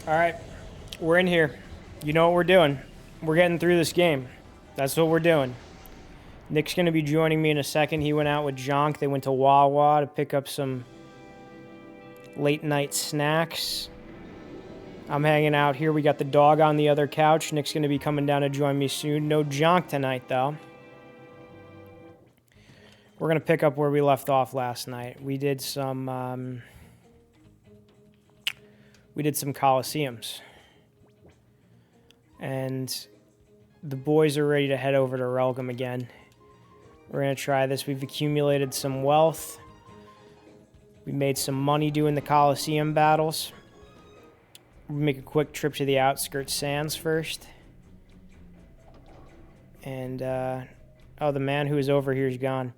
All right, we're in here. You know what we're doing. We're getting through this game. That's what we're doing. Nick's going to be joining me in a second. He went out with Jonk. They went to Wawa to pick up some late night snacks. I'm hanging out here. We got the dog on the other couch. Nick's going to be coming down to join me soon. No Jonk tonight, though. We're going to pick up where we left off last night. We did some Colosseums. And the boys are ready to head over to Relgum again. We're going to try this. We've accumulated some wealth. We made some money doing the Colosseum battles. We'll make a quick trip to the outskirts sands first. And, oh, the man who is over here is gone.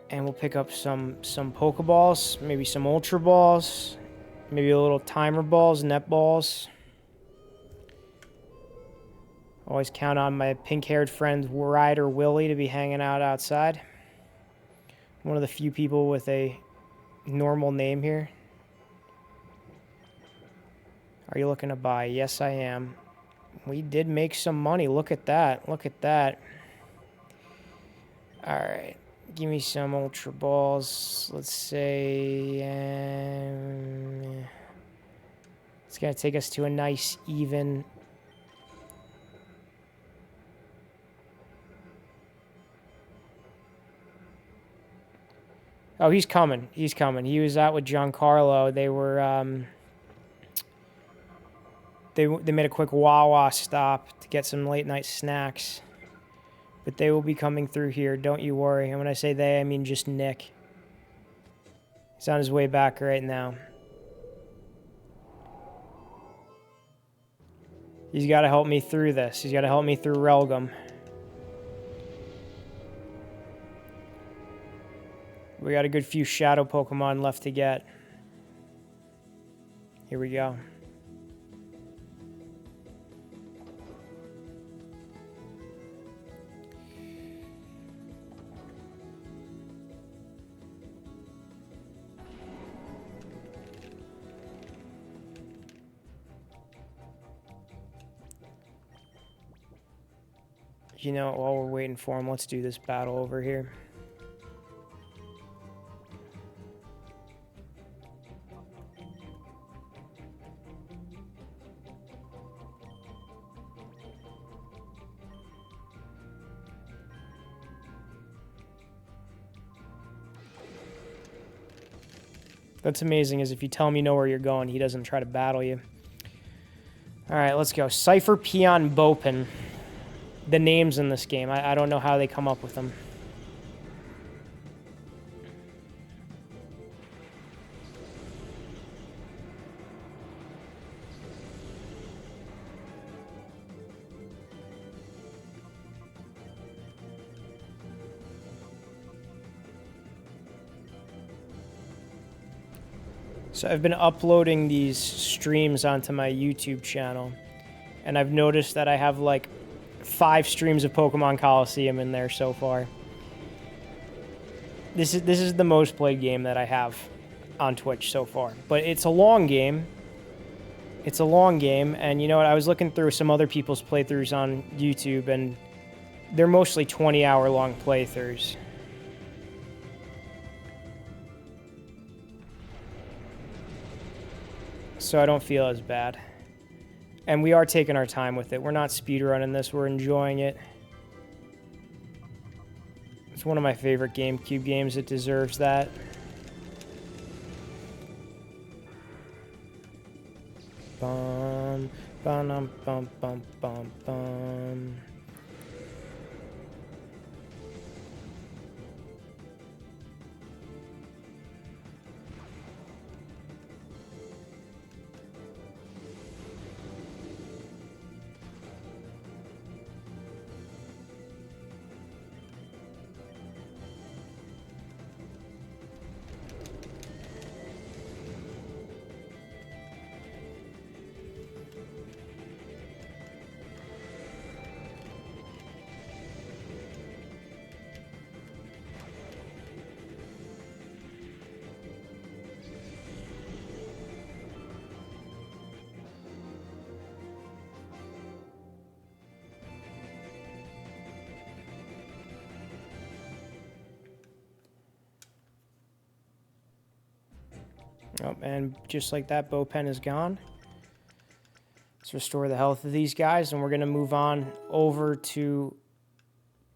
And we'll pick up some Pokeballs, maybe some Ultra Balls, maybe a little Timer Balls, Net Balls. Always count on my pink-haired friend Ryder Willie to be hanging out outside. One of the few people with a normal name here. Are you looking to buy? Yes, I am. We did make some money. Look at that. Look at that. All right. Give me some Ultra Balls. Let's say... it's going to take us to a nice, even... Oh, he's coming. He's coming. He was out with Giancarlo. They were, they made a quick Wawa stop to get some late night snacks. But they will be coming through here. Don't you worry. And when I say they, I mean just Nick. He's on his way back right now. He's got to help me through this. He's got to help me through Relgum. We got a good few shadow Pokemon left to get. Here we go. You know, while we're waiting for him, let's do this battle over here. That's amazing, is if you tell him you know where you're going, he doesn't try to battle you. Alright, let's go. Cypher, Peon, Bopin. The names in this game, I don't know how they come up with them. So I've been uploading these streams onto my YouTube channel, and I've noticed that I have like 5 streams of Pokemon Colosseum in there so far. This is the most played game that I have on Twitch so far, but it's a long game. It's a long game, and you know what? I was looking through some other people's playthroughs on YouTube, and they're mostly 20-hour long playthroughs. So I don't feel as bad. And we are taking our time with it. We're not speedrunning this. We're enjoying it. It's one of my favorite GameCube games. It deserves that. Bum, bum, bum, bum, bum, bum. Oh, and just like that, bow pen is gone. Let's restore the health of these guys, and we're going to move on over to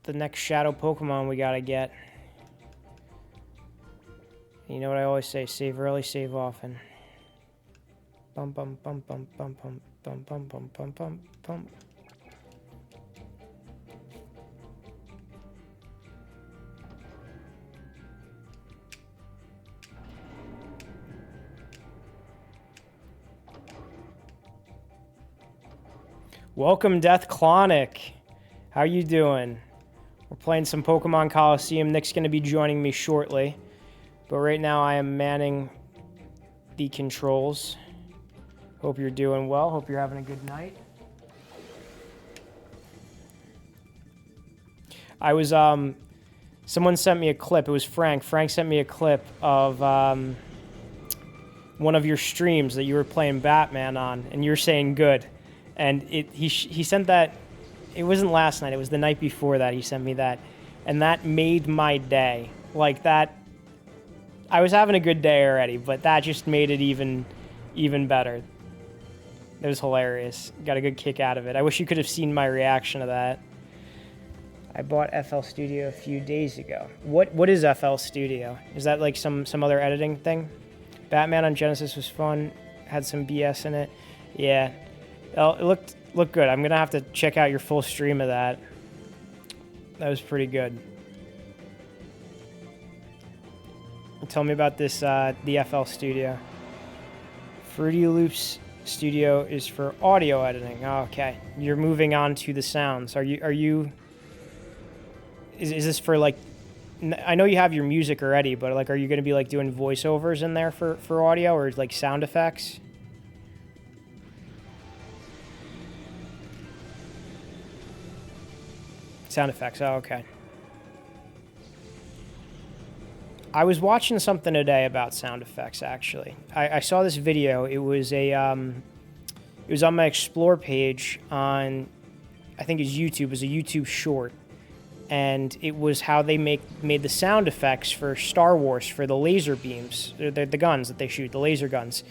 the next shadow Pokemon we got to get. You know what I always say, save early, save often. Bum bum bum bum bum bum bum bum bum bum bum bum. Welcome, Death Clonic. How you doing? We're playing some Pokemon Colosseum. Nick's going to be joining me shortly. But right now I am manning the controls. Hope you're doing well. Hope you're having a good night. I was, someone sent me a clip. It was Frank. Frank sent me a clip of one of your streams that you were playing Batman on, and you're saying good. And he sent that, it wasn't last night, it was the night before that he sent me that. And that made my day. Like that, I was having a good day already, but that just made it even better. It was hilarious. Got a good kick out of it. I wish you could have seen my reaction to that. I bought FL Studio a few days ago. What is FL Studio? Is that like some other editing thing? Batman on Genesis was fun. Had some BS in it. Yeah. Oh, it looked good. I'm gonna have to check out your full stream of that. That was pretty good. Tell me about this the FL Studio. Fruity Loops Studio is for audio editing. Oh, okay, you're moving on to the sounds. Are you? Is this for like? I know you have your music already, but like, are you gonna be like doing voiceovers in there for audio or like sound effects? Sound effects. Oh, okay. I was watching something today about sound effects. Actually, I saw this video. It was it was on my Explore page on, I think it's YouTube. It was a YouTube short, and it was how they made the sound effects for Star Wars for the laser beams, the guns that they shoot, the laser guns.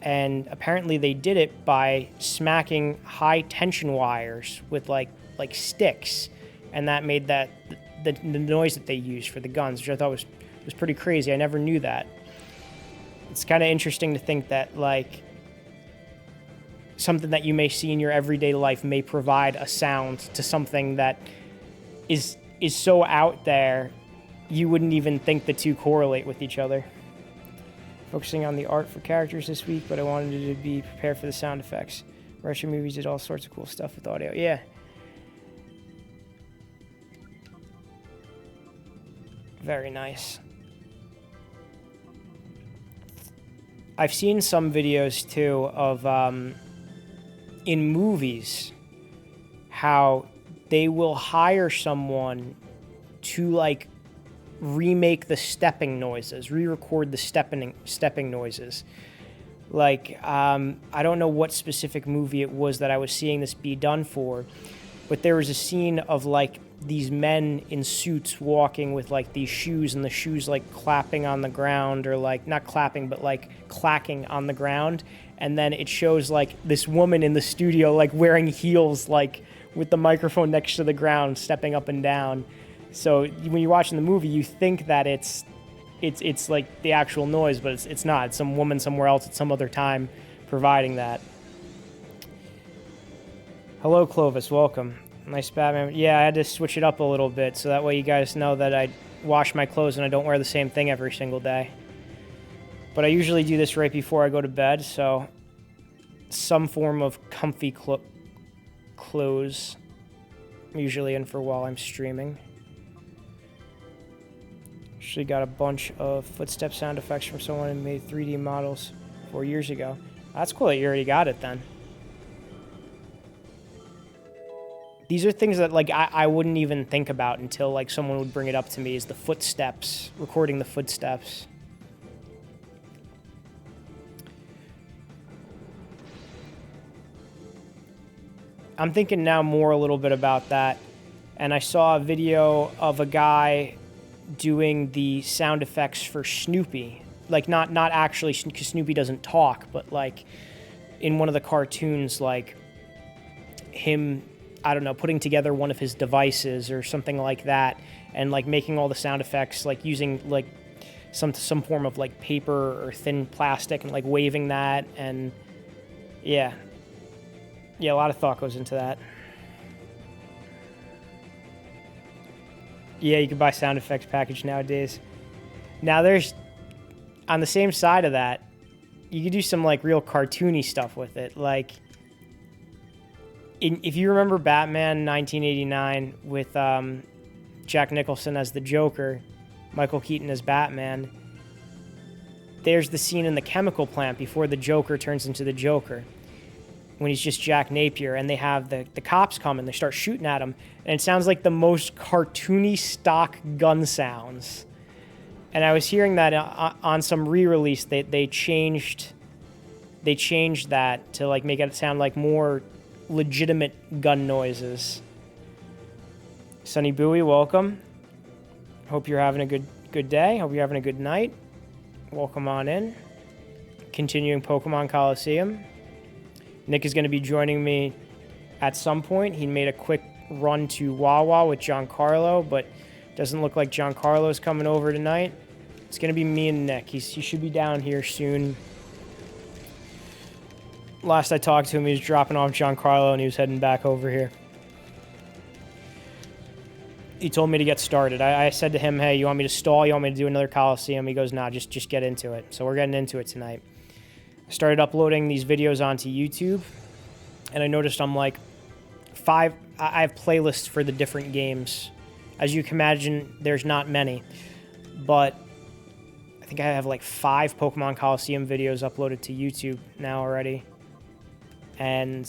And apparently they did it by smacking high tension wires with like sticks. And that made that the noise that they used for the guns, which I thought was pretty crazy. I never knew that. It's kind of interesting to think that like something that you may see in your everyday life may provide a sound to something that is so out there you wouldn't even think the two correlate with each other. Focusing on the art for characters this week, but I wanted to be prepared for the sound effects. Russian movies did all sorts of cool stuff with audio. Yeah. Very nice. I've seen some videos too of in movies how they will hire someone to like remake the stepping noises, re-record the stepping noises. Like I don't know what specific movie it was that I was seeing this be done for, but there was a scene of like these men in suits walking with like these shoes, and the shoes like clapping on the ground, or like not clapping but like clacking on the ground, and then it shows like this woman in the studio like wearing heels, like with the microphone next to the ground, stepping up and down. So when you're watching the movie, you think that it's like the actual noise, but it's not. It's some woman somewhere else at some other time providing that. Hello, Clovis. Welcome. Nice Batman. Yeah, I had to switch it up a little bit so that way you guys know that I wash my clothes and I don't wear the same thing every single day. But I usually do this right before I go to bed, so some form of comfy clothes I'm usually in for while I'm streaming. Actually got a bunch of footstep sound effects from someone who made 3D models 4 years ago. That's cool that you already got it then. These are things that like I wouldn't even think about until like someone would bring it up to me, is the footsteps, recording the footsteps. I'm thinking now more a little bit about that, and I saw a video of a guy doing the sound effects for Snoopy, like not actually, because Snoopy doesn't talk, but like in one of the cartoons, like him, I don't know, putting together one of his devices or something like that, and like making all the sound effects, like using like some form of like paper or thin plastic and like waving that, and yeah, a lot of thought goes into that. Yeah, you can buy sound effects package nowadays. Now there's, on the same side of that, you could do some like real cartoony stuff with it. Like, if you remember Batman 1989 with Jack Nicholson as the Joker, Michael Keaton as Batman, there's the scene in the chemical plant before the Joker turns into the Joker, when he's just Jack Napier, and they have the cops come and they start shooting at him, and it sounds like the most cartoony stock gun sounds. And I was hearing that on some re-release, they changed that to like make it sound like more legitimate gun noises. Sunny Bowie, welcome. Hope you're having a good day. Hope you're having a good night. Welcome on in. Continuing Pokemon Colosseum. Nick is going to be joining me at some point. He made a quick run to Wawa with Giancarlo, but doesn't look like Giancarlo's coming over tonight. It's going to be me and Nick. He should be down here soon. Last I talked to him, he was dropping off Giancarlo and he was heading back over here. He told me to get started. I said to him, hey, you want me to stall? You want me to do another Coliseum? He goes, nah, just get into it. So we're getting into it tonight. I started uploading these videos onto YouTube, and I noticed I'm like I have playlists for the different games. As you can imagine, there's not many, but I think I have like 5 Pokemon Colosseum videos uploaded to YouTube now already. And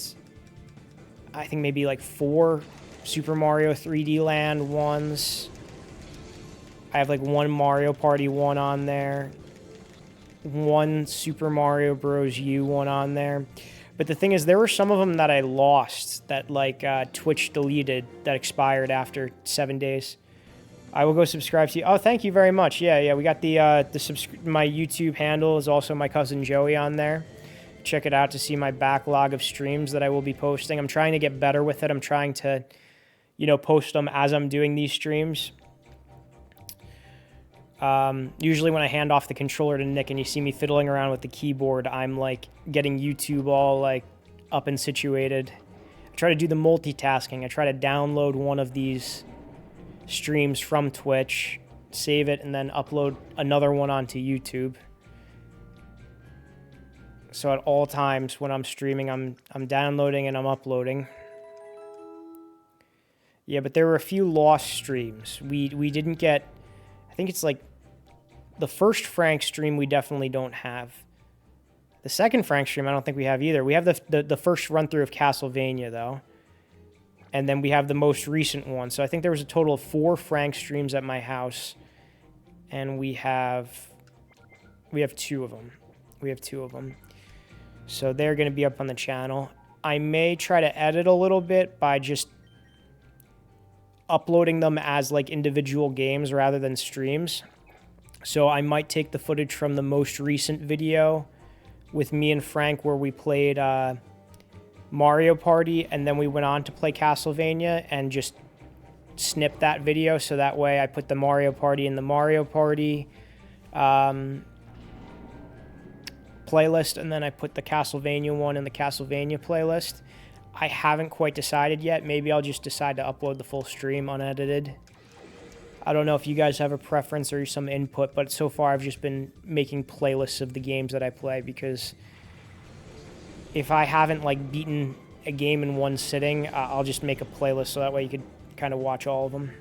I think maybe like 4 Super Mario 3D Land ones. I have like 1 Mario Party one on there. 1 Super Mario Bros. U one on there. But the thing is, there were some of them that I lost that like Twitch deleted that expired after 7 days. I will go subscribe to you. Oh, thank you very much. Yeah. We got my YouTube handle is also my cousin Joey on there. Check it out to see my backlog of streams that I will be posting. I'm trying to get better with it. I'm trying to, post them as I'm doing these streams. Usually when I hand off the controller to Nick and you see me fiddling around with the keyboard, I'm like getting YouTube all like up and situated. I try to do the multitasking. I try to download one of these streams from Twitch, save it, and then upload another one onto YouTube. So at all times when I'm streaming, I'm downloading and I'm uploading. Yeah, but there were a few lost streams. We didn't get, I think it's like the first Frank stream we definitely don't have. The second Frank stream I don't think we have either. We have the first run through of Castlevania though. And then we have the most recent one. So I think there was a total of 4 Frank streams at my house. And we have 2 of them. We have 2 of them. So they're going to be up on the channel. I may try to edit a little bit by just uploading them as like individual games rather than streams. So I might take the footage from the most recent video with me and Frank where we played Mario Party and then we went on to play Castlevania and just snip that video so that way I put the Mario Party in the Mario Party playlist, and then I put the Castlevania one in the Castlevania playlist. I haven't quite decided yet. Maybe I'll just decide to upload the full stream unedited. I don't know if you guys have a preference or some input, but so far I've just been making playlists of the games that I play because if I haven't like beaten a game in one sitting, I'll just make a playlist so that way you could kind of watch all of them.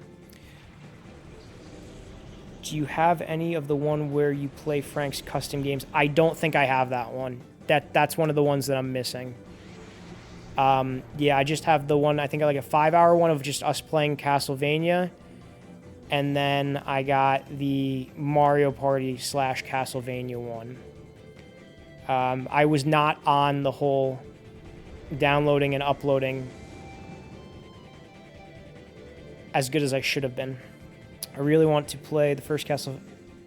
Do you have any of the one where you play Frank's custom games? I don't think I have that one. That's one of the ones that I'm missing. Yeah, I just have the one, I think like a 5-hour one of just us playing Castlevania. And then I got the Mario Party / Castlevania one. I was not on the whole downloading and uploading as good as I should have been. I really want to play the first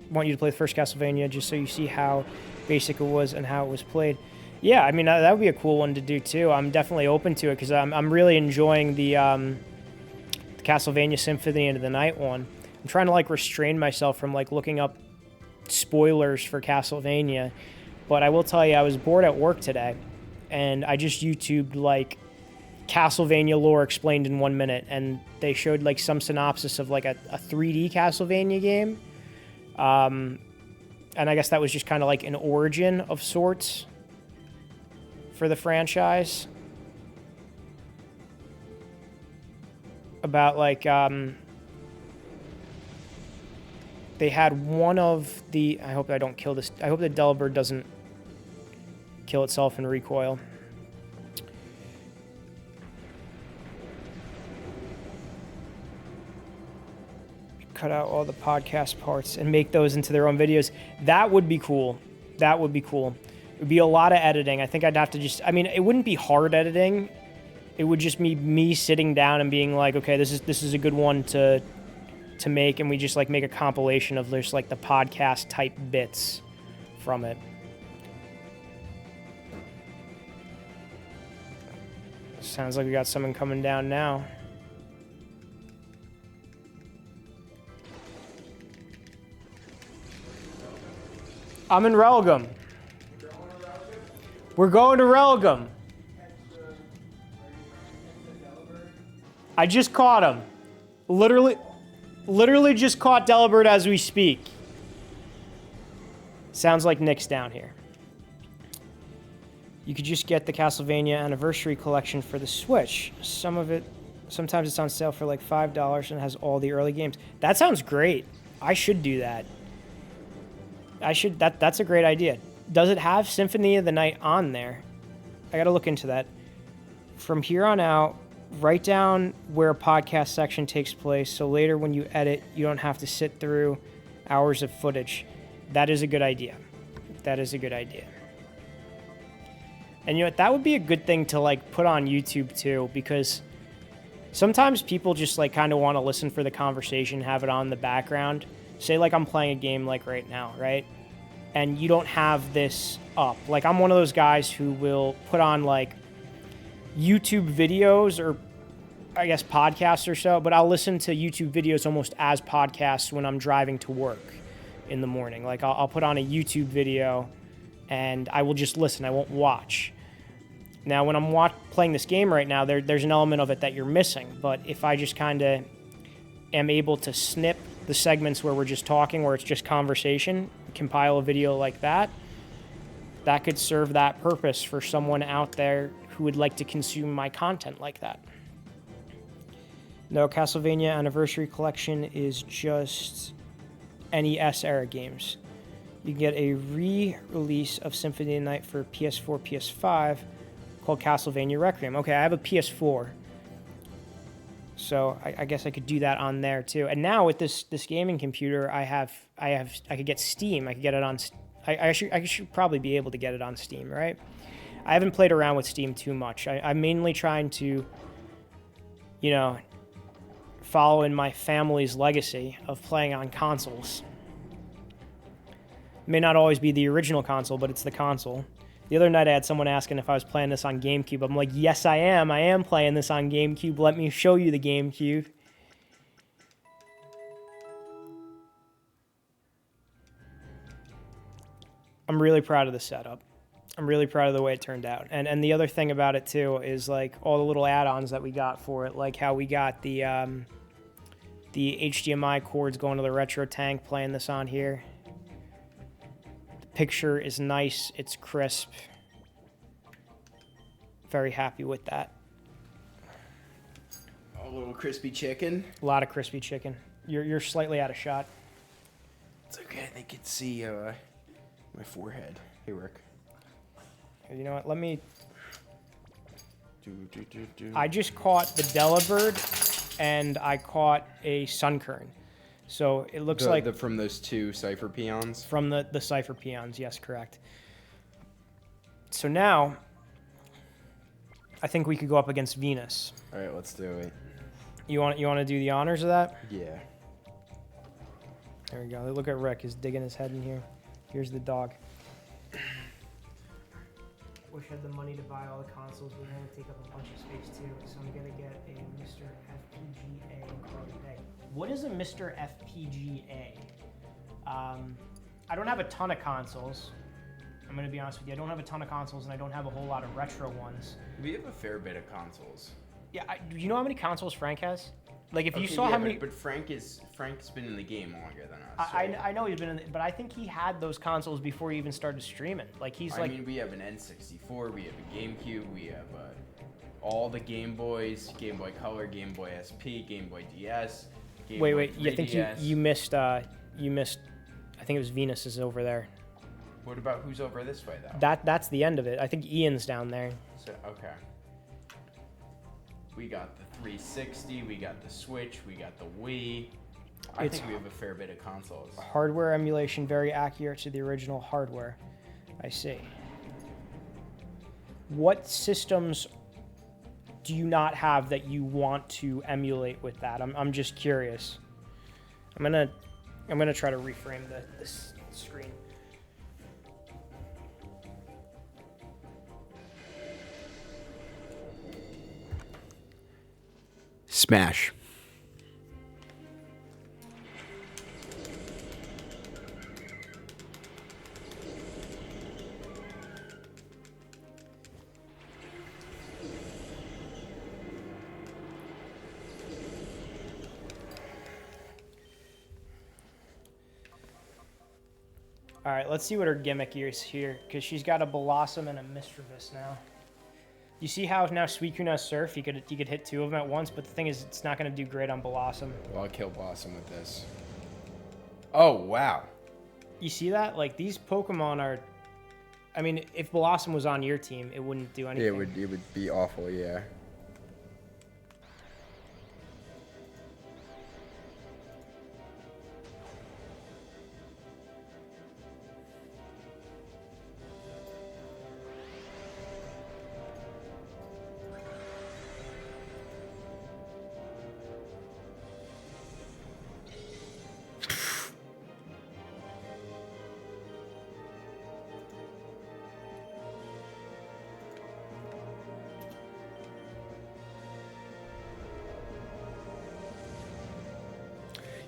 want you to play the first Castlevania just so you see how basic it was and how it was played. Yeah, I mean, that would be a cool one to do too. I'm definitely open to it because I'm really enjoying the Castlevania Symphony of the Night one. I'm trying to like restrain myself from like looking up spoilers for Castlevania, but I will tell you, I was bored at work today, and I just YouTubed like Castlevania lore explained in 1 minute, and they showed like some synopsis of like a 3D Castlevania game. And I guess that was just kind of like an origin of sorts for the franchise. About like, they had one of the, I hope I don't kill this, I hope the Delibird doesn't kill itself in recoil. Cut out all the podcast parts and make those into their own videos. That would be cool. That would be cool. It would be a lot of editing. I think I'd have to just, I mean, it wouldn't be hard editing. It would just be me sitting down and being like, okay, this is a good one to make, and we just like make a compilation of just like the podcast type bits from it. Sounds like we got someone coming down now. I'm in Relgum. We're going to Relgum. I just caught him. Literally just caught Delibird as we speak. Sounds like Nick's down here. You could just get the Castlevania Anniversary Collection for the Switch. Sometimes it's on sale for like $5 and has all the early games. That sounds great. I should do that. That's a great idea. Does it have Symphony of the Night on there? I gotta look into that. From here on out, write down where a podcast section takes place, so later when you edit, you don't have to sit through hours of footage. That is a good idea. That is a good idea. And you know what? That would be a good thing to like put on YouTube too, because sometimes people just like kind of want to listen for the conversation, have it on in the background. Say like I'm playing a game like right now, right? And you don't have this up. Like I'm one of those guys who will put on like YouTube videos, or I guess podcasts or so, but I'll listen to YouTube videos almost as podcasts when I'm driving to work in the morning. Like I'll put on a YouTube video and I will just listen. I won't watch. Now when I'm playing this game right now, there's an element of it that you're missing. But if I just kind of am able to snip the segments where we're just talking, where it's just conversation, compile a video like that, that could serve that purpose for someone out there who would like to consume my content like that. No, Castlevania Anniversary Collection is just NES era games. You can get a re-release of Symphony of the Night for PS4, PS5 called Castlevania Requiem. Okay, I have a PS4. So I guess I could do that on there too. And now with this gaming computer, I could get Steam. I could get it on. I should probably be able to get it on Steam, right? I haven't played around with Steam too much. I'm mainly trying to, you know, follow in my family's legacy of playing on consoles. It may not always be the original console, but it's the console. The other night I had someone asking if I was playing this on GameCube. I'm like, yes, I am. I am playing this on GameCube. Let me show you the GameCube. I'm really proud of the setup. I'm really proud of the way it turned out. And the other thing about it, too, is like all the little add-ons that we got for it, like how we got the HDMI cords going to the retro tank, playing this on here. Picture is nice, it's crisp. Very happy with that. A little crispy chicken. A lot of crispy chicken. You're slightly out of shot. It's okay, they can see my forehead. Hey, Rick. You know what, let me... I just caught the Delibird, and I caught a Sunkern. So it looks like... From those two Cypher Peons? From the Cypher Peons, yes, correct. So now, I think we could go up against Venus. All right, let's do it. You want to do the honors of that? Yeah. There we go. Look at Rick. He's digging his head in here. Here's the dog. Wish I had the money to buy all the consoles, but they're going to take up a bunch of space too. So I'm going to get a Mr. FPGA and call it a day. What is a Mr. FPGA? I don't have a ton of consoles. I'm going to be honest with you. I don't have a ton of consoles, and I don't have a whole lot of retro ones. We have a fair bit of consoles. Yeah, do you know how many consoles Frank has? Like, if you saw yeah, how many... But Frank's been in the game longer than us. So. I know he's been in... But I think he had those consoles before he even started streaming. Like, he's like... I mean, we have an N64, we have a GameCube, we have all the Game Boys, Game Boy Color, Game Boy SP, Game Boy DS, Game Boy 3DS. I think you missed... I think it was Venus is over there. What about who's over this way, though? That's the end of it. I think Ian's down there. So, okay. We got the 360, we got the Switch, we got the Wii. I think we have a fair bit of consoles. Hardware emulation very accurate to the original hardware. I see. What systems do you not have that you want to emulate with that? I'm just curious. I'm gonna try to reframe this screen. Smash. All right, let's see what her gimmick is here, because she's got a Blossom and a Mischievous now. You see how now Suicune has Surf? You could hit two of them at once, but the thing is, it's not going to do great on Blossom. Well, I'll kill Blossom with this. Oh, wow. You see that? Like, these Pokemon are... I mean, if Blossom was on your team, it wouldn't do anything. Yeah, it would be awful, yeah.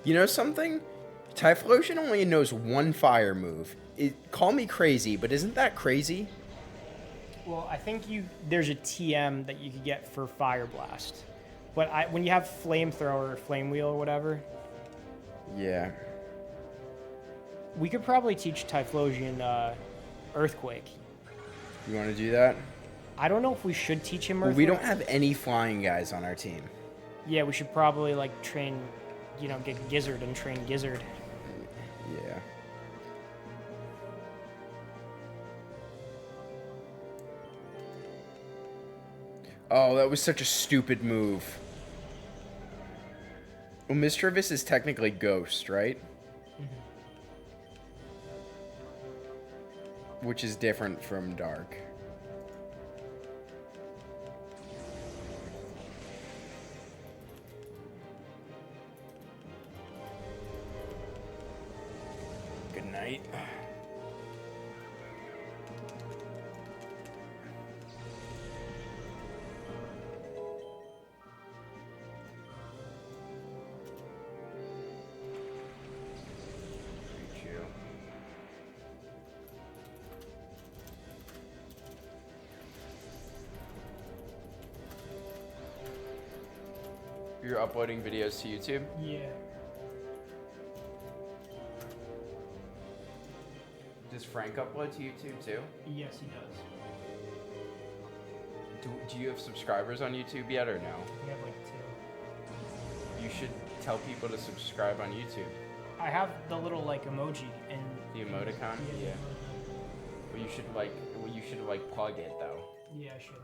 You know something? Typhlosion only knows one fire move. Call me crazy, but isn't that crazy? Well, I think there's a TM that you could get for Fire Blast. But when you have Flamethrower or Flame Wheel or whatever... Yeah. We could probably teach Typhlosion Earthquake. You want to do that? I don't know if we should teach him Earthquake. Well, we don't have any flying guys on our team. Yeah, we should probably, like, train... get Gizzard and train Gizzard. Yeah. Oh, that was such a stupid move. Well, Mischievous is technically Ghost, right? Mm-hmm. Which is different from Dark. Good night. You're uploading videos to YouTube? Yeah. Does Frank upload to YouTube too? Yes, he does. Do you have subscribers on YouTube yet or no? We have like 2. You should tell people to subscribe on YouTube. I have the little like emoji and The emoticon? Yeah. Well, you should plug it though. Yeah, I should.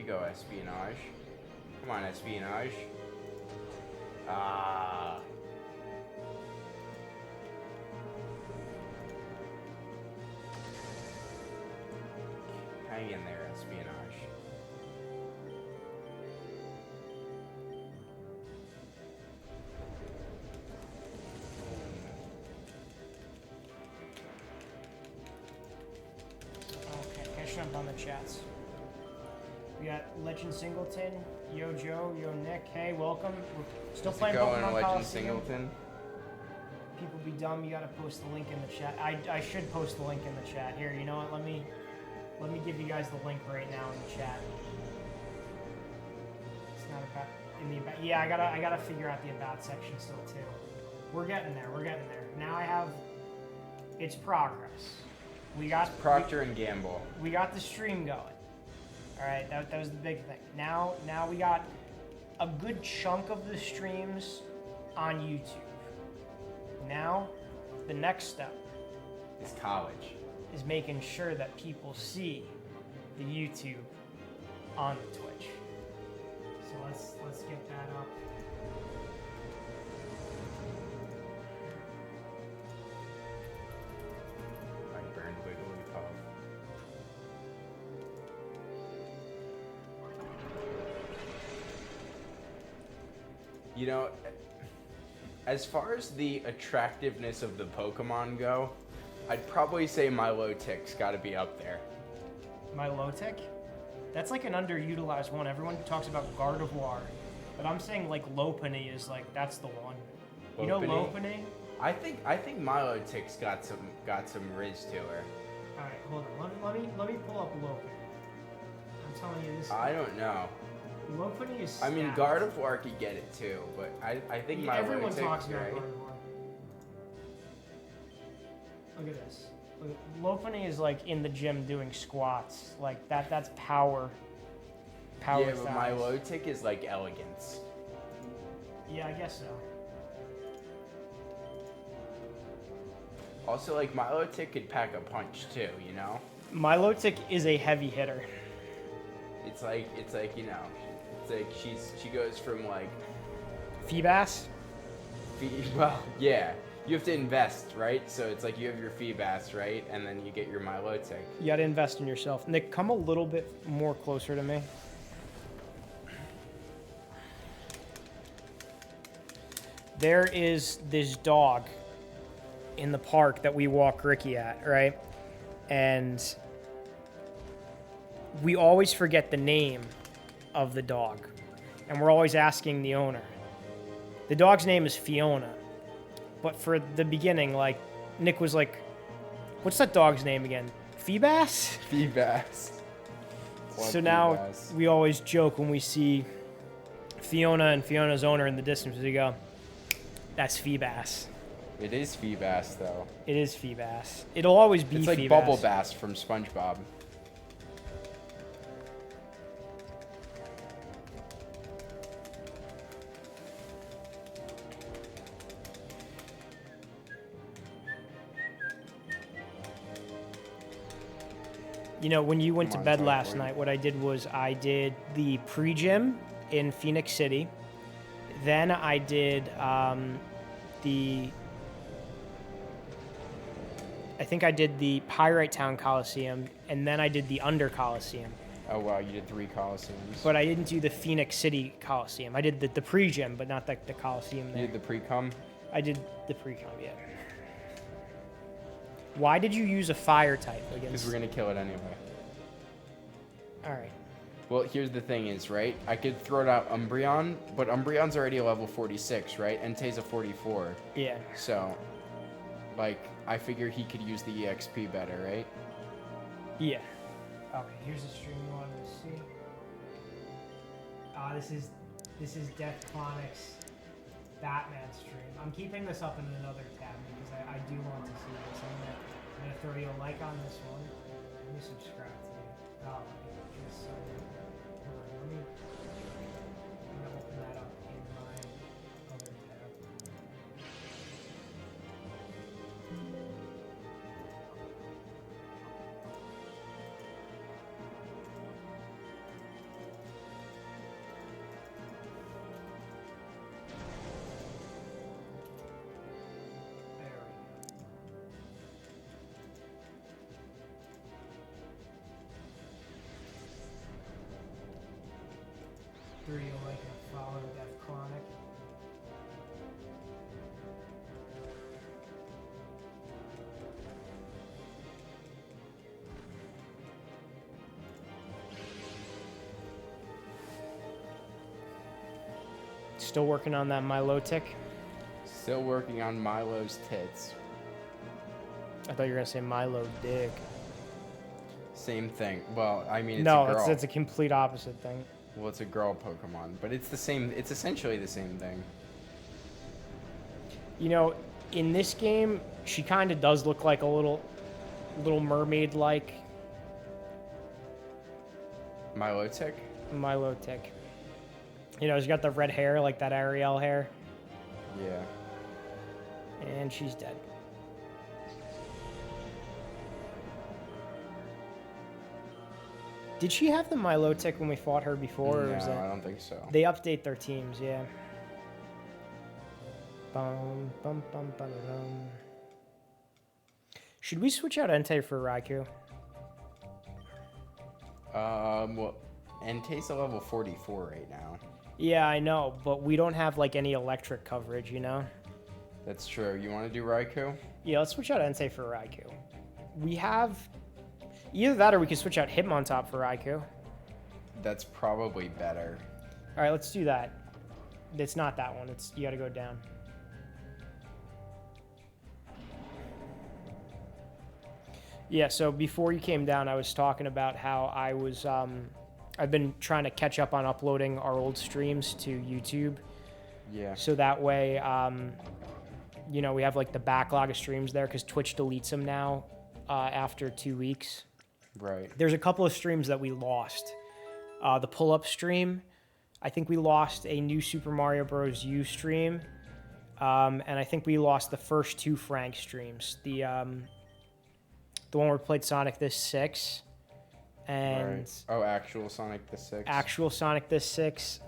you go, espionage. Come on, espionage. Ah. Hang in there, espionage. Okay, catching up on the chats. We got Legend Singleton, Yo Joe, Yo Nick. Hey, welcome. We're still playing Going Pokemon Legend Colosseum. Singleton. People be dumb. You gotta post the link in the chat. I should post the link in the chat. Here, you know what? Let me give you guys the link right now in the chat. It's not about in the about. Yeah, I gotta figure out the about section still too. We're getting there. We're getting there. Now I have. It's progress. We got It's Procter and Gamble. We got the stream going. All right, that was the big thing. Now we got a good chunk of the streams on YouTube. Now, the next step It's college. is making sure that people see the YouTube on the Twitch. So let's get that up. I burned Wigglypuff. You know, as far as the attractiveness of the Pokemon go, I'd probably say Milotic's got to be up there. Milotic? That's like an underutilized one. Everyone talks about Gardevoir, but I'm saying like Lopunny is like that's the one. You know Lopunny? I think Milotic's got some riz to her. All right, hold on. Let me pull up Lopunny. I'm telling you this. I don't know. Lopunny is. I mean, Gardevoir could get it too, but I think Milotic's everyone talks about right. Gardevoir. Look at this. Lopunny is like in the gym doing squats. Like that's power. Power. Yeah, but thighs. Milotic is like elegance. Yeah, I guess so. Also, like Milotic could pack a punch too, you know? Milotic is a heavy hitter. It's like you know, it's like she goes from like Feebas? well, yeah. You have to invest, right? So it's like you have your Feebas, right? And then you get your Milotic. You gotta invest in yourself. Nick, come a little bit more closer to me. There is this dog in the park that we walk Ricky at, right? And we always forget the name of the dog. And we're always asking the owner. The dog's name is Fiona. But for the beginning, like, Nick was like, what's that dog's name again? Feebas? Feebas. So now we always joke when we see Fiona and Fiona's owner in the distance. We go, that's Feebas. It is Feebas, though. It is Feebas. It'll always be Feebas. It's like Bubble Bass from SpongeBob. You know, when you went to bed last night, what I did was I did the pre-gym in Phoenix City. Then I did I think I did the Pyrite Town Coliseum, and then I did the Under Coliseum. Oh, wow, you did 3 Coliseums. But I didn't do the Phoenix City Coliseum. I did the pre-gym, but not the Coliseum there. You did the pre-cum? I did the pre-com, yeah. Why did you use a fire type against? Because we're going to kill it anyway. Alright. Well, here's the thing is, right? I could throw out Umbreon, but Umbreon's already a level 46, right? Entei's a 44. Yeah. So, like, I figure he could use the EXP better, right? Yeah. Okay, here's the stream you wanted to see. This is Death Chronic's Batman stream. I'm keeping this up in another tab because I do want to see this. I'm gonna throw you a like on this one. Let me subscribe to you. Oh, just hold on, I'm gonna open that up in my other tab. sure you like and follow Death Chronic. Still working on that Milotic. Still working on Milo's tits. I thought you were gonna say Milo Dick. Same thing. Well, I mean, it's No, a girl. it's a complete opposite thing. Well, it's a girl Pokemon, but it's the same. It's essentially the same thing. You know, in this game, she kind of does look like a little mermaid-like Milotic? Milotic. You know, she's got the red hair, like that Ariel hair. Yeah. And she's dead. Did she have the Milotic when we fought her before? No, or was I don't think so. They update their teams, yeah. Bum, bum, bum, bum, bum. Should we switch out Entei for Raikou? Well, Entei's a level 44 right now. Yeah, I know, but we don't have like any electric coverage, you know? That's true. You want to do Raikou? Yeah, let's switch out Entei for Raikou. We have either that or we can switch out Hitmontop for Raikou. That's probably better. All right, let's do that. It's not that one. It's you got to go down. Yeah, so before you came down, I was talking about how I was I've been trying to catch up on uploading our old streams to YouTube. Yeah. So that way, you know, we have like the backlog of streams there because Twitch deletes them now after 2 weeks. Right. There's a couple of streams that we lost. The pull-up stream, I think we lost a new Super Mario Bros. U stream, and I think we lost the first 2 Frank streams. The one where we played Sonic This 6, and Right. Oh, actual Sonic the 6. actual Sonic This 6.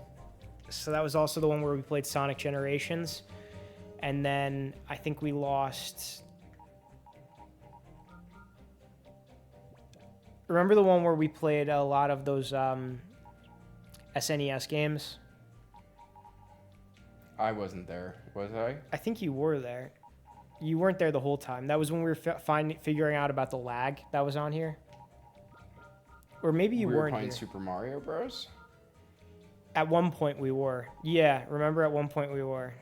So that was also the one where we played Sonic Generations, and then I think we lost. Remember the one where we played a lot of those SNES games? I wasn't there, was I? I think you were there. You weren't there the whole time. That was when we were figuring out about the lag that was on here. Or maybe you We were weren't playing here. Super Mario Bros. At one point we were. Yeah, remember at one point we were.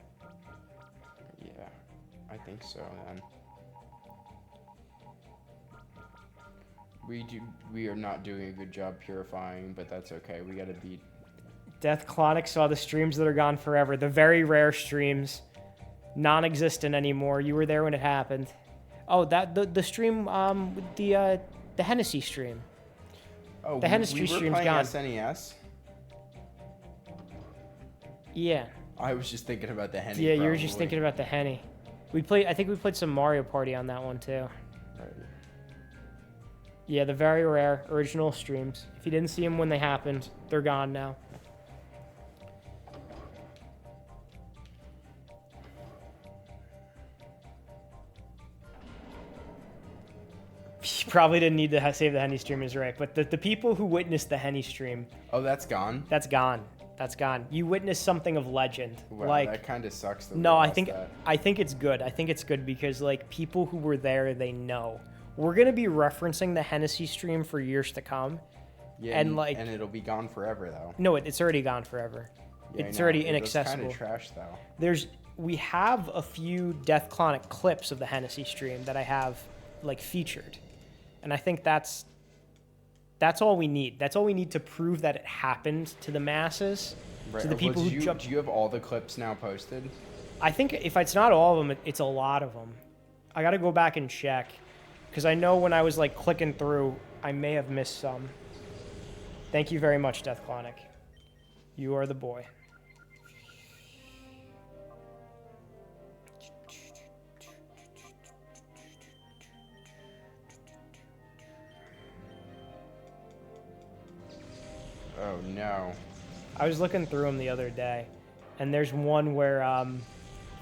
Yeah, I think so. Then we are not doing a good job purifying, but that's okay. We gotta beat. Death Clonic saw the streams that are gone forever. The very rare streams. Non-existent anymore. You were there when it happened. Oh, that the stream, the Hennessy stream. Oh, The Hennessy we were stream's playing gone. SNES. Yeah. I was just thinking about the Henny. Yeah, you were just probably. thinking about the Henny. I think we played some Mario Party on that one too. Right. Yeah, the very rare original streams. If you didn't see them when they happened, they're gone now. You probably didn't need to save the Henny stream, is right. But the people who witnessed the Henny stream, Oh, that's gone. that's gone. That's gone. You witnessed something of legend. Wow, like, that kind of sucks. That we no, lost I think that. I think it's good. I think it's good because like people who were there, they know. We're gonna be referencing the Hennessy stream for years to come. Yeah, and, like- and it'll be gone forever though. No, it's already gone forever. Yeah, I It's know. already It was inaccessible. kind of trash though. We have a few Death Clonic clips of the Hennessy stream that I have like featured, and I think that's all we need. That's all we need to prove that it happened to the masses, Right. to the people who jumped. Do you have all the clips now posted? I think if it's not all of them, it's a lot of them. I got to go back and check because I know when I was like clicking through, I may have missed some. Thank you very much, Death Clonic. You are the boy. Oh no. I was looking through them the other day, and there's one where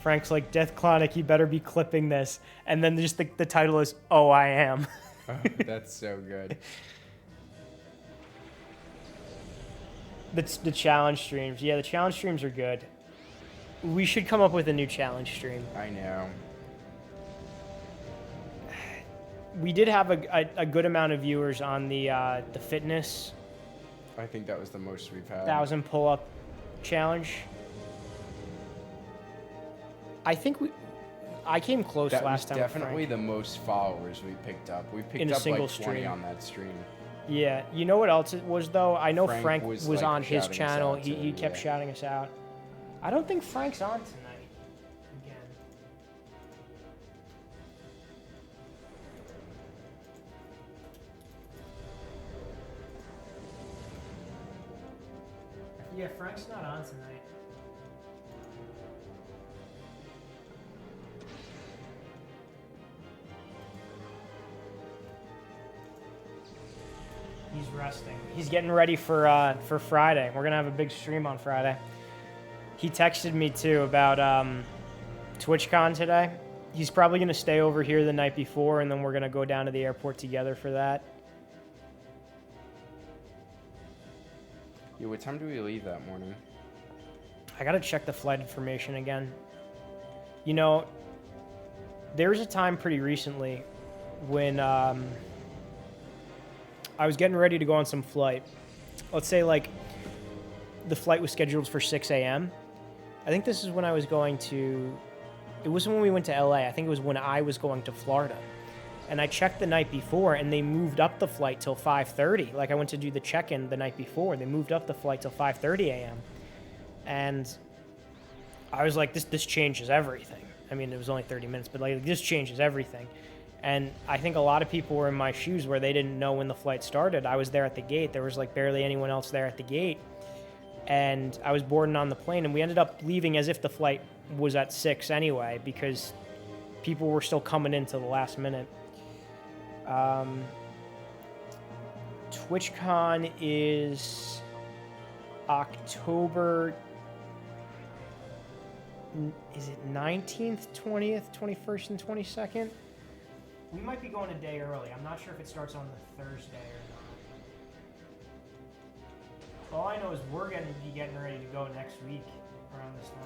Frank's like, Death Clonic, you better be clipping this. And then just the title is, Oh, I Am. Oh, that's so good. The challenge streams. Yeah, the challenge streams are good. We should come up with a new challenge stream. I know. We did have a good amount of viewers on the fitness I think that was the most we've had. 1,000 pull-up challenge. I think I came close That last was time. definitely the most followers we picked up. We picked In a up single like 20 stream. on that stream. Yeah, you know what else it was though? I know Frank was, was like, on his shouting us channel. out, He too, kept yeah. shouting us out. I don't think Frank's on tonight. Again. Yeah, Frank's not on tonight. He's resting. He's getting ready for Friday. We're gonna have a big stream on Friday. He texted me too about TwitchCon today. He's probably gonna stay over here the night before, and then we're gonna go down to the airport together for that. Yeah, what time do we leave that morning? I gotta check the flight information again. You know, there was a time pretty recently when I was getting ready to go on some flight. Let's say like the flight was scheduled for 6 a.m. I think this is when I was going to, it wasn't when we went to LA. I think it was when I was going to Florida. And I checked the night before and they moved up the flight till 5:30. Like I went to do the check-in the night before. They moved up the flight till 5:30 a.m. And I was like, this changes everything. I mean, it was only 30 minutes, but like this changes everything. And I think a lot of people were in my shoes where they didn't know when the flight started. I was there at the gate. There was like barely anyone else there at the gate. And I was boarding on the plane, and we ended up leaving as if the flight was at 6 anyway, because people were still coming in to the last minute. TwitchCon is October, is it 19th, 20th, 21st, and 22nd? We might be going a day early. I'm not sure if it starts on the Thursday or not. All I know is we're going to be getting ready to go next week around this time.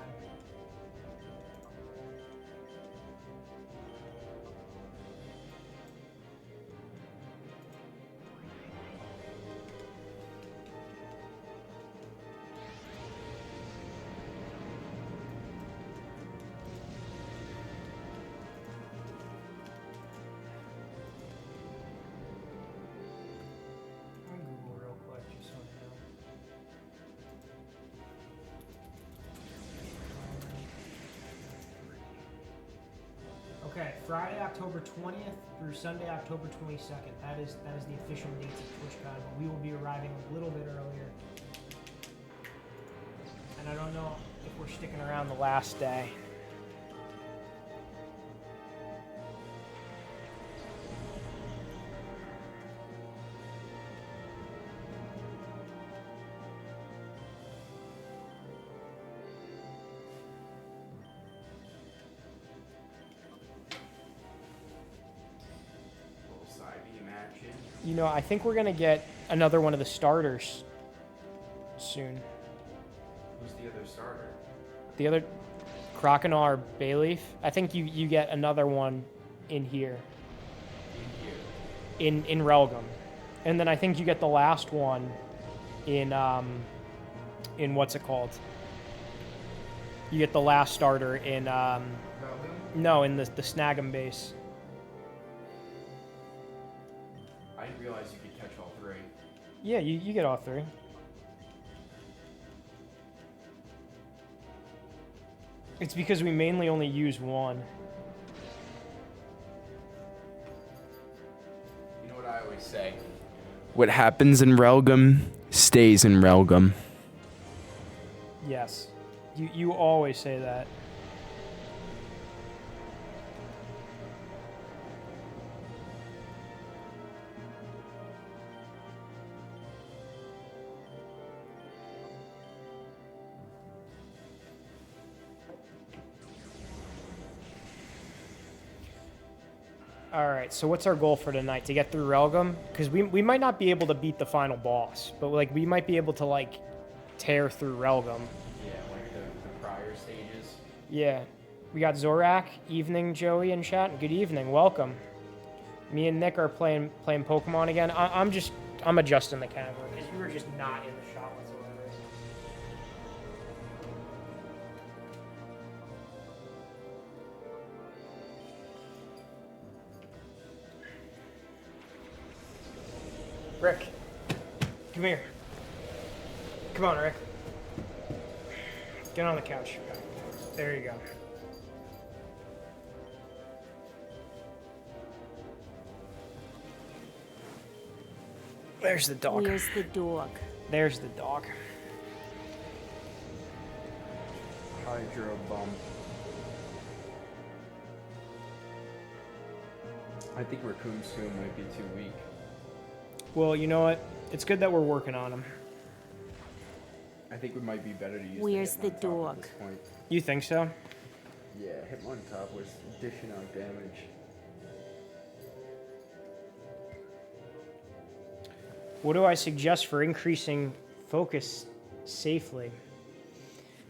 I'll Google real quick just so I know. Okay, Friday, October 20th through Sunday, October 22nd. That is the official dates of TwitchCon, but we will be arriving a little bit earlier. And I don't know if we're sticking around the last day. Little side beam action. You know, I think we're going to get another one of the starters soon. Who's the other starter? The other Croconaw Bayleaf. I think you get another one in here. In here. In Relgum. And then I think you get the last one in what's it called? You get the last starter in Velgum? no, in the Snag'em base. I didn't realize you could catch all three. Yeah, you get all three. It's because we mainly only use one. You know what I always say? What happens in Relgum stays in Relgum. Yes. You always say that. All right, so what's our goal for tonight? To get through Relgum? Because we might not be able to beat the final boss, but like we might be able to like tear through Relgum. Yeah, like the prior stages. Yeah. We got Zorak, evening, Joey in chat. Good evening, welcome. Me and Nick are playing Pokemon again. I'm adjusting the camera because you were just not in the shot whatsoever. Rick, come here. Come on, Rick. Get on the couch. There you go. There's the dog. Where's the dog? There's the dog. Hydro Bump. I think Raccoon Spoon might be too weak. Well, you know what? It's good that we're working on him. I think it might be better to use Where's the Hitmontop dog? at this point. You think so? Yeah, Hitmontop was dishing out damage. What do I suggest for increasing focus safely?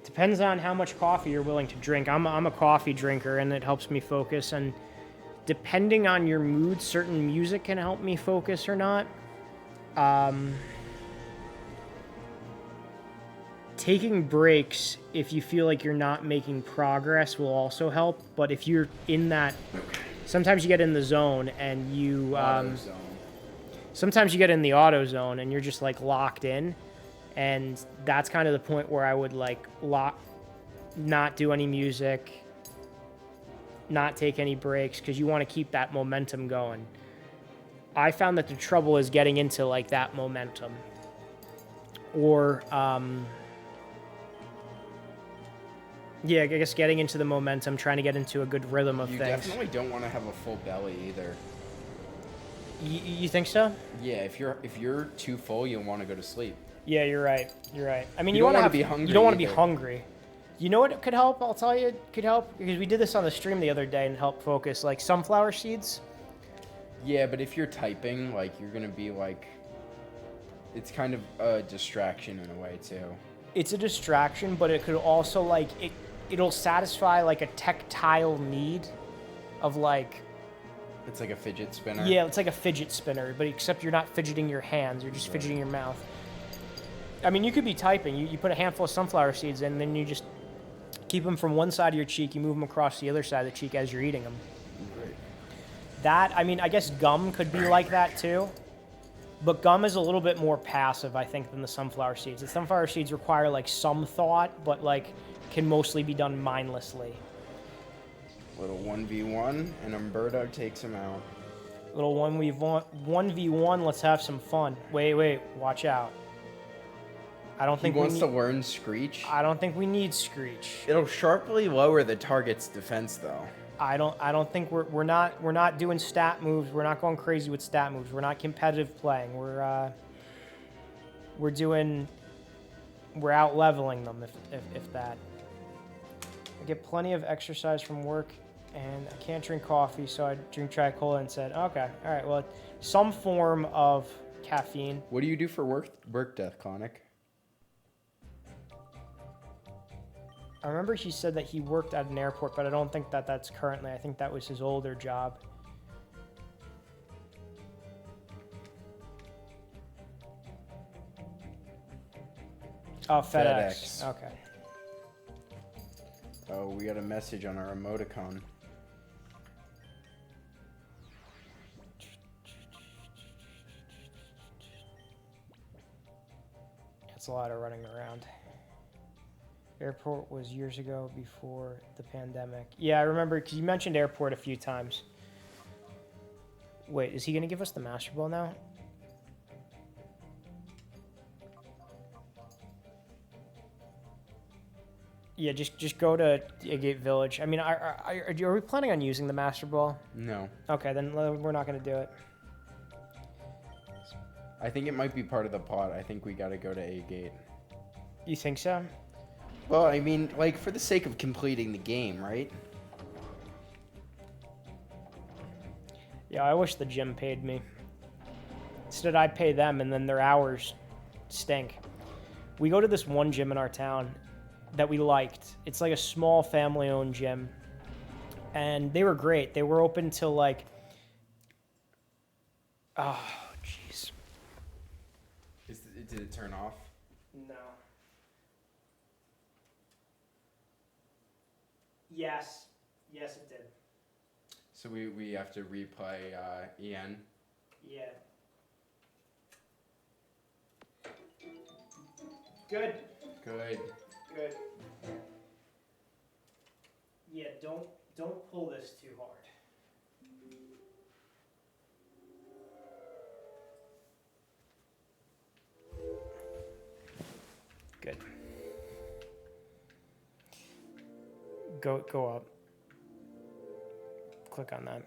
Depends on how much coffee you're willing to drink. I'm a coffee drinker, and it helps me focus. And depending on your mood, certain music can help me focus or not. Taking breaks, if you feel like you're not making progress, will also help. But if you're in that, sometimes you get in the zone and you Auto-zone. sometimes you get in the auto zone and you're just like locked in, and that's kind of the point where I would like not do any music, not take any breaks, because you want to keep that momentum going. I found that the trouble is getting into like that momentum, or yeah, I guess getting into the momentum, trying to get into a good rhythm of You things. definitely don't want to have a full belly either. You think so? Yeah, if you're too full, you'll want to go to sleep. Yeah, you're right. You're right. I mean, You you don't want to wanna be hungry You don't want to be either. hungry. You know what could help? I'll tell you, it could help, because we did this on the stream the other day and helped focus, like sunflower seeds. Yeah, but if you're typing, like, you're gonna be like, it's kind of a distraction in a way too. It's a distraction, but it could also like it'll satisfy like a tactile need of like, It's like a fidget spinner. yeah, it's like a fidget spinner, but except you're not fidgeting your hands, you're just fidgeting your mouth. I mean, you could be typing. You put a handful of sunflower seeds in, and then you just keep them from one side of your cheek, you move them across the other side of the cheek as you're eating them. Great. That, I mean, I guess gum could be like that too. But gum is a little bit more passive, I think, than the sunflower seeds. The sunflower seeds require like some thought, but like can mostly be done mindlessly. Little 1v1, and Umberto takes him out. Little 1v1, let's have some fun. Wait, watch out. I don't He think wants to learn Screech. I don't think we need Screech. It'll sharply lower the target's defense, though. I don't think we're not doing stat moves. We're not going crazy with stat moves. We're not competitive playing. We're out leveling them if that. I get plenty of exercise from work, and I can't drink coffee, so I drink Tri-Cola and said, okay, all right, well, some form of caffeine. What do you do for work death, Conic? I remember he said that he worked at an airport, but I don't think that that's currently. I think that was his older job. Oh, FedEx. Okay. Oh, we got a message on our emoticon. That's a lot of running around. Airport was years ago before the pandemic. Yeah, I remember, because you mentioned airport a few times. Wait, is he going to give us the Master Ball now? Yeah, just go to Agate Village. I mean, are we planning on using the Master Ball? No. Okay, then we're not going to do it. I think it might be part of the plot. I think we gotta go to A-Gate. You think so? Well, I mean, like, for the sake of completing the game, right? Yeah, I wish the gym paid me. Instead, I pay them, and then their hours stink. We go to this one gym in our town that we liked. It's like a small family-owned gym. And they were great. They were open till like... Oh, jeez. Did it turn off? No. Yes. Yes, it did. So we have to replay EN? Yeah. Good. Good. Good. Yeah, don't pull this too hard. Good. Go up. Click on that.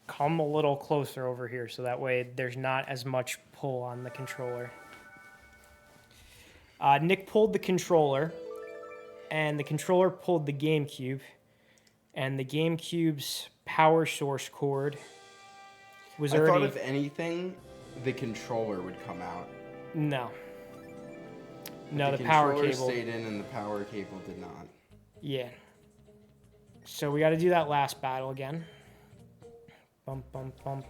Come a little closer over here so that way there's not as much pull on the controller. Nick pulled the controller, and the controller pulled the GameCube, and the GameCube's power source cord was I already... thought if anything, the controller would come out. No. But No, the power controller cable stayed in and the power cable did not. Yeah. So we got to do that last battle again. Bump, bump, bump.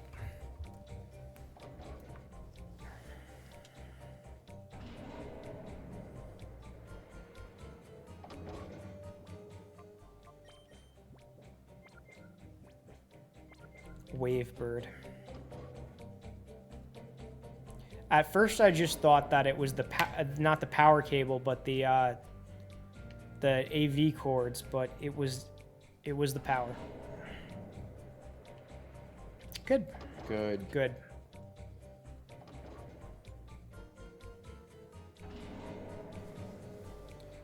Wavebird. At first, I just thought that it was not the power cable, but the AV cords, but it was the power. Good. Good. Good.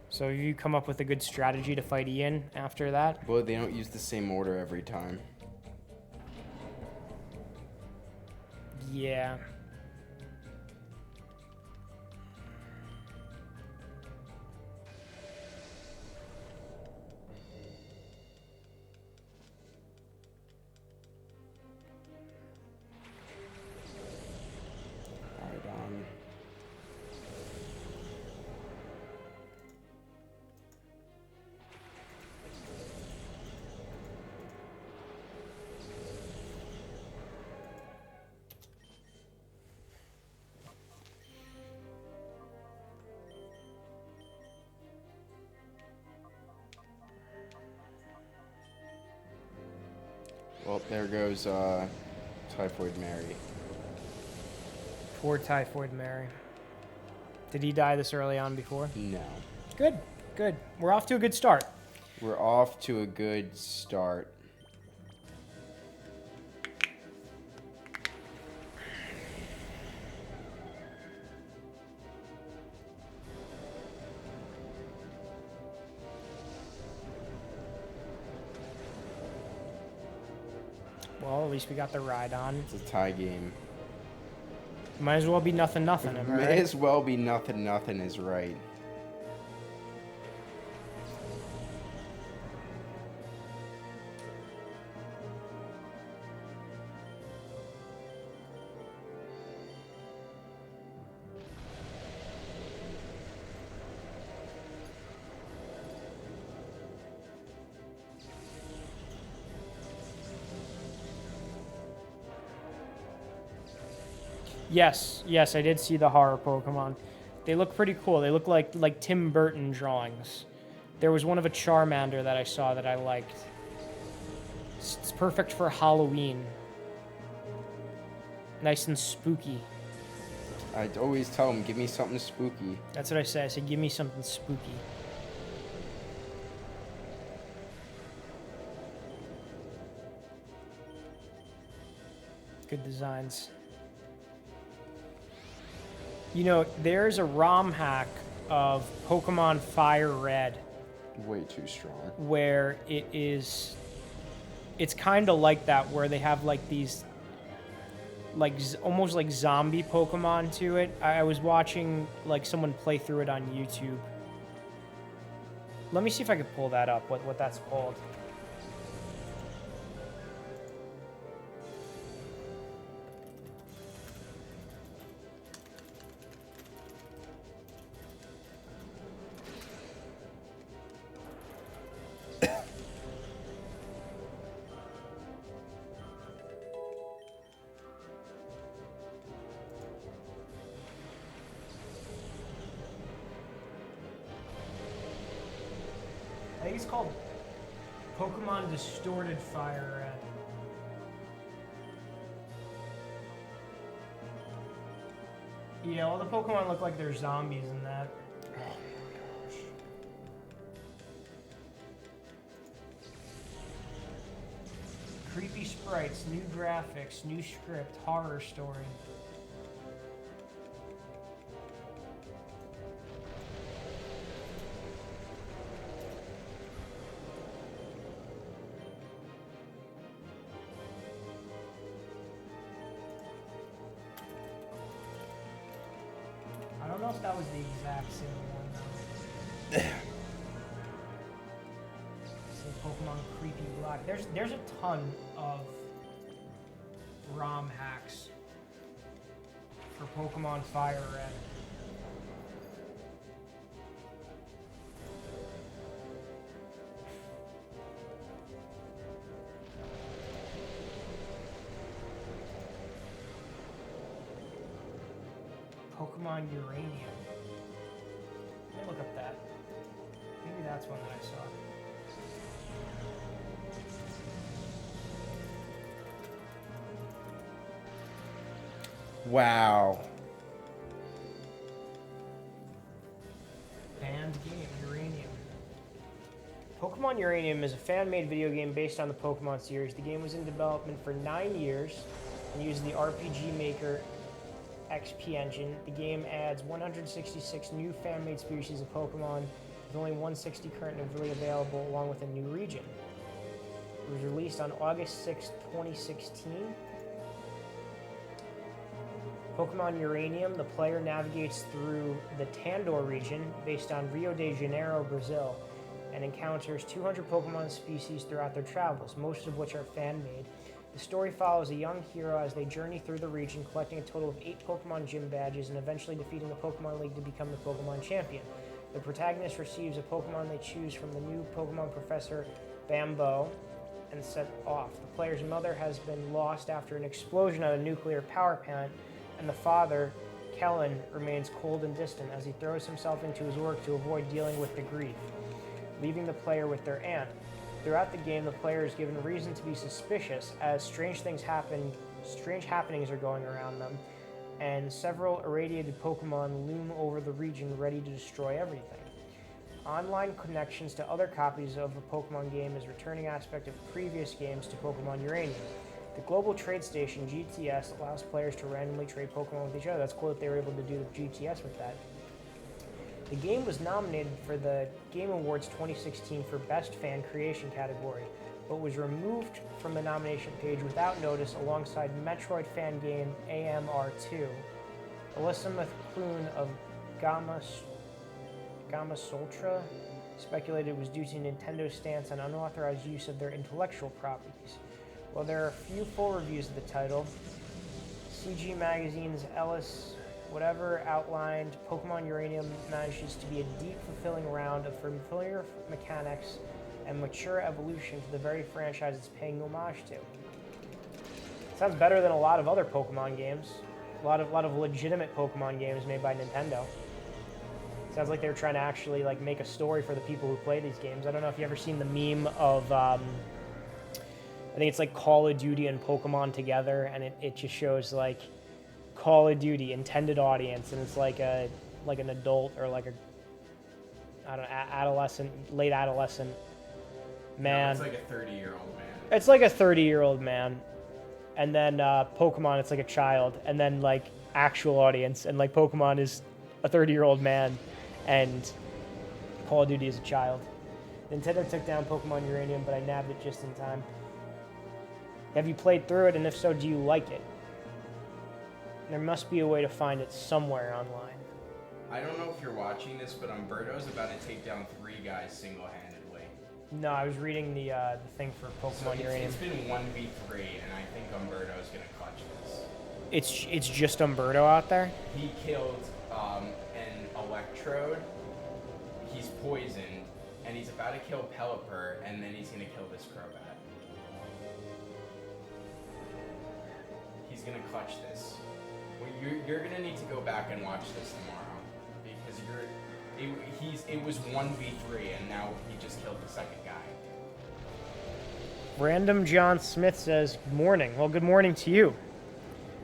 So you come up with a good strategy to fight Ian after that? Well, they don't use the same order every time. Yeah. Well, there goes Typhoid Mary. Poor Typhoid Mary. Did he die this early on before? No. Good, good. We're off to a good start. We're off to a good start. Well, at least we got the ride on. It's a tie game. Might as well be nothing, am I May right? as well be nothing is right. Yes, yes, I did see the horror Pokemon. They look pretty cool. They look like Tim Burton drawings. There was one of a Charmander that I saw that I liked. It's perfect for Halloween. Nice and spooky. I'd always tell them, give me something spooky. That's what I say. I said, give me something spooky. Good designs. You know, there's a ROM hack of Pokemon Fire Red Way too strong. where it's kind of like that, where they have like these like almost like zombie Pokemon to it. I was watching like someone play through it on YouTube. Let me see if I can pull that up, what that's called. think it's called Pokemon Distorted Fire Red. Yeah, all the Pokemon look like they're zombies in that. Oh my gosh. Creepy sprites, new graphics, new script, horror story. I don't know if that was the exact same one though. Say Pokemon Creepy Black. There's a ton of ROM hacks for Pokemon Fire Red. Pokemon Uranium. Let me look up that. Maybe that's one that I saw. Wow. Banned game, Uranium. Pokemon Uranium is a fan-made video game based on the Pokemon series. The game was in development for 9 years and used the RPG Maker XP engine. The game adds 166 new fan-made species of Pokemon, with only 160 currently available, along with a new region. It was released on August 6, 2016. Pokemon Uranium, the player navigates through the Tandor region, based on Rio de Janeiro, Brazil, and encounters 200 Pokemon species throughout their travels, most of which are fan-made. The story follows a young hero as they journey through the region, collecting a total of 8 Pokemon Gym badges and eventually defeating the Pokemon League to become the Pokemon Champion. The protagonist receives a Pokemon they choose from the new Pokemon Professor Bambo and set off. The player's mother has been lost after an explosion at a nuclear power plant, and the father, Kellen, remains cold and distant as he throws himself into his work to avoid dealing with the grief, leaving the player with their aunt. Throughout the game, the player is given reason to be suspicious as strange happenings are going around them, and several irradiated Pokemon loom over the region ready to destroy everything. Online connections to other copies of a Pokemon game is a returning aspect of previous games to Pokemon Uranium. The global trade station, GTS, allows players to randomly trade Pokemon with each other. That's cool that they were able to do the GTS with that. The game was nominated for the Game Awards 2016 for Best Fan Creation category, but was removed from the nomination page without notice alongside Metroid fan game AMR2. Alyssa McClune of Gamma Soltra speculated it was due to Nintendo's stance on unauthorized use of their intellectual properties. While there are few full reviews of the title, CG Magazine's Ellis Whatever outlined, Pokemon Uranium manages to be a deep, fulfilling round of familiar mechanics and mature evolution to the very franchise it's paying homage to. Sounds better than a lot of other Pokemon games. A lot of legitimate Pokemon games made by Nintendo. Sounds like they're trying to actually like make a story for the people who play these games. I don't know if you've ever seen the meme of I think it's like Call of Duty and Pokemon together, and it just shows like Call of Duty intended audience, and it's like an adult or like late adolescent man. No, it's like a 30-year-old man. It's like a 30-year-old man, and then Pokemon, it's like a child, and then like actual audience, and like Pokemon is a 30-year-old man, and Call of Duty is a child. Nintendo took down Pokemon Uranium, but I nabbed it just in time. Have you played through it, and if so, do you like it? There must be a way to find it somewhere online. I don't know if you're watching this, but Umberto's about to take down 3 guys single-handedly. No, I was reading the thing for Pokemon Uranium. It's been 1v3, and I think Umberto's going to clutch this. It's just Umberto out there? He killed an Electrode. He's poisoned, and he's about to kill Pelipper, and then he's going to kill this Crobat. He's going to clutch this. Well, you're going to need to go back and watch this tomorrow, because It was 1v3, and now he just killed the second guy. Random John Smith says, morning. Well, good morning to you.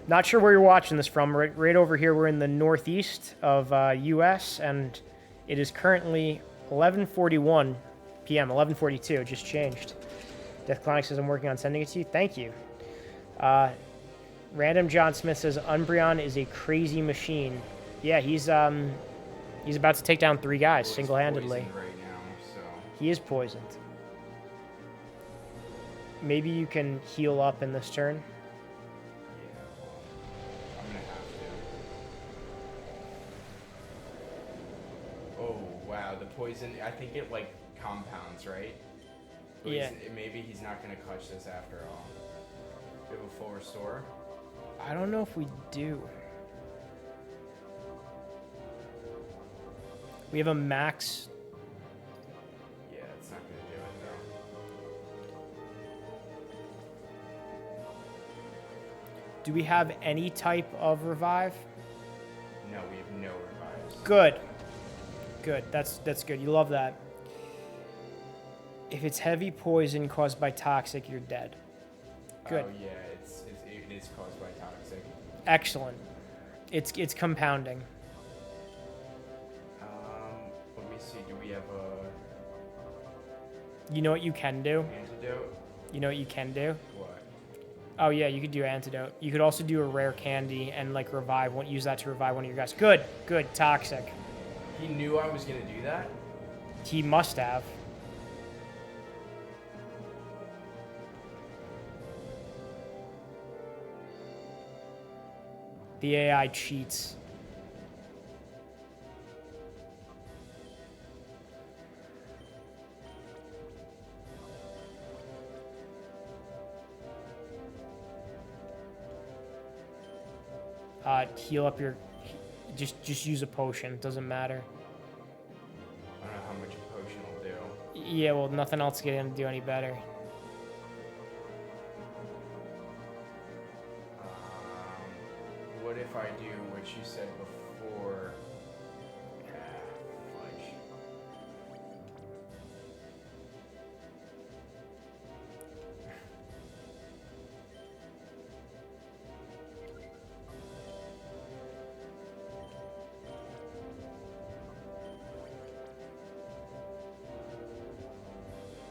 Not sure where you're watching this from. Right over here, we're in the northeast of U.S., and it is currently 11:41 p.m., 11:42. It just changed. Death Clonic says, I'm working on sending it to you. Thank you. Random John Smith says, Umbreon is a crazy machine. Yeah, he's about to take down 3 guys single-handedly. He's poisoned right now, so. He is poisoned. Maybe you can heal up in this turn. Yeah, well, I'm gonna have to. Oh wow, the poison. I think it like compounds, right? But Yeah. Maybe he's not gonna clutch this after all. We have a full restore. I don't know if we do. We have a max. Yeah, it's not gonna do it though. Do we have any type of revive? No, we have no revives. Good. Good. That's good. You love that. If it's heavy poison caused by toxic, you're dead. Good. Oh yeah, it is caused by toxic. Excellent. It's compounding. Let me see. Do we have a You know what you can do? antidote? You know what you can do? What? Oh yeah, you could do antidote. You could also do a rare candy and like revive. Use that to revive one of your guys. Good. Good. Toxic. He knew I was gonna do that? He must have. The AI cheats. Heal up your... Just use a potion. Doesn't matter. I don't know how much a potion will do. Yeah, well, nothing else is going to do any better. What if I do what you said before? Fudge.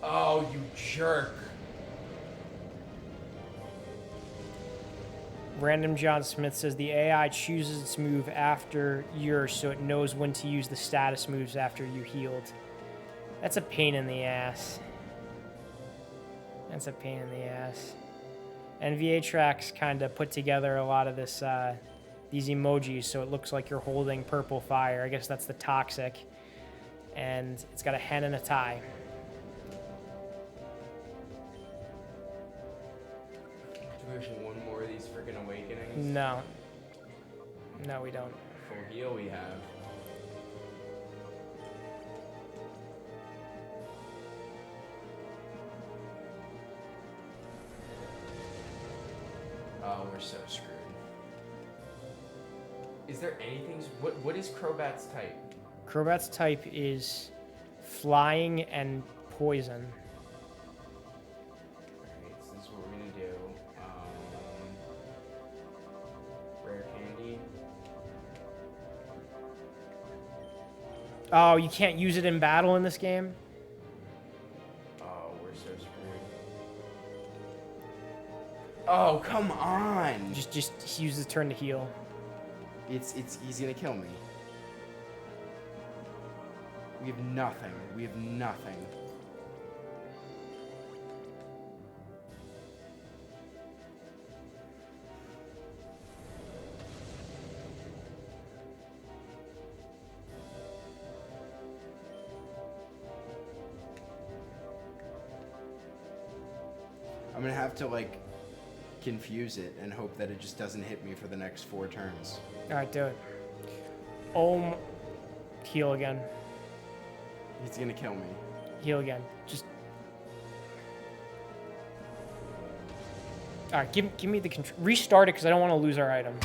Oh, you jerk. Random John Smith says the AI chooses its move after yours, so it knows when to use the status moves after you healed. That's a pain in the ass. That's a pain in the ass. NVA Tracks kind of put together a lot of this, these emojis, so it looks like you're holding purple fire. I guess that's the toxic. And it's got a hen and a tie. Do we have one more of these freaking awakenings? No. No, we don't. Full heal we have. Oh, we're so screwed. Is there anything... What is Crobat's type? Crobat's type is flying and poison. Alright, so this is what we're gonna do. Rare candy. Oh, you can't use it in battle in this game? Oh, we're so screwed. Oh, come on! Just use the turn to heal. He's gonna kill me. We have nothing. We have nothing. I'm gonna have to like confuse it and hope that it just doesn't hit me for the next 4 turns. Alright, do it. Heal again. He's gonna kill me. Heal again. Just... Alright, give me the control. Restart it, because I don't want to lose our items.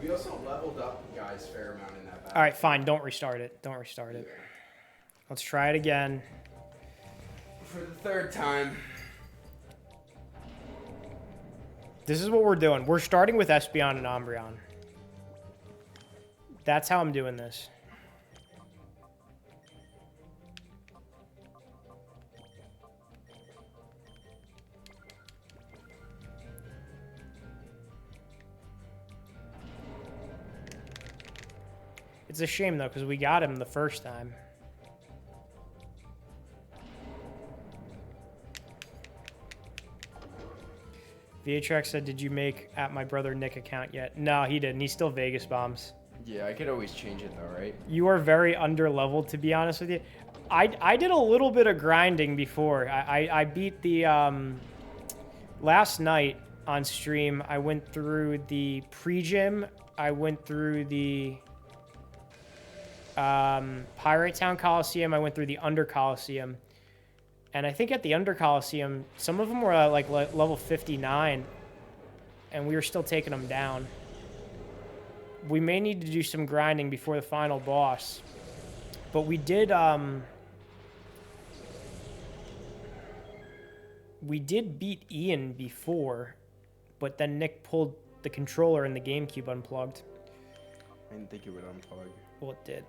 We also leveled leveled up guys fair amount in that battle. All right, fine. Don't restart it. Don't restart it. Let's try it again. For the third time. This is what we're doing. We're starting with Espeon and Umbreon. That's how I'm doing this. It's a shame, though, because we got him the first time. VHX said, did you make at my brother Nick account yet? No, he didn't. He's still Vegas bombs. Yeah, I could always change it though, right? You are very under-leveled, to be honest with you. I did a little bit of grinding before. I beat the... last night on stream, I went through the pre-gym. I went through the... Pirate Town Colosseum. I went through the Under Colosseum. And I think at the Under Colosseum, some of them were at like level 59. And we were still taking them down. We may need to do some grinding before the final boss. But we did beat Ian before. But then Nick pulled the controller and the GameCube unplugged. I didn't think it would unplug. Well, it did.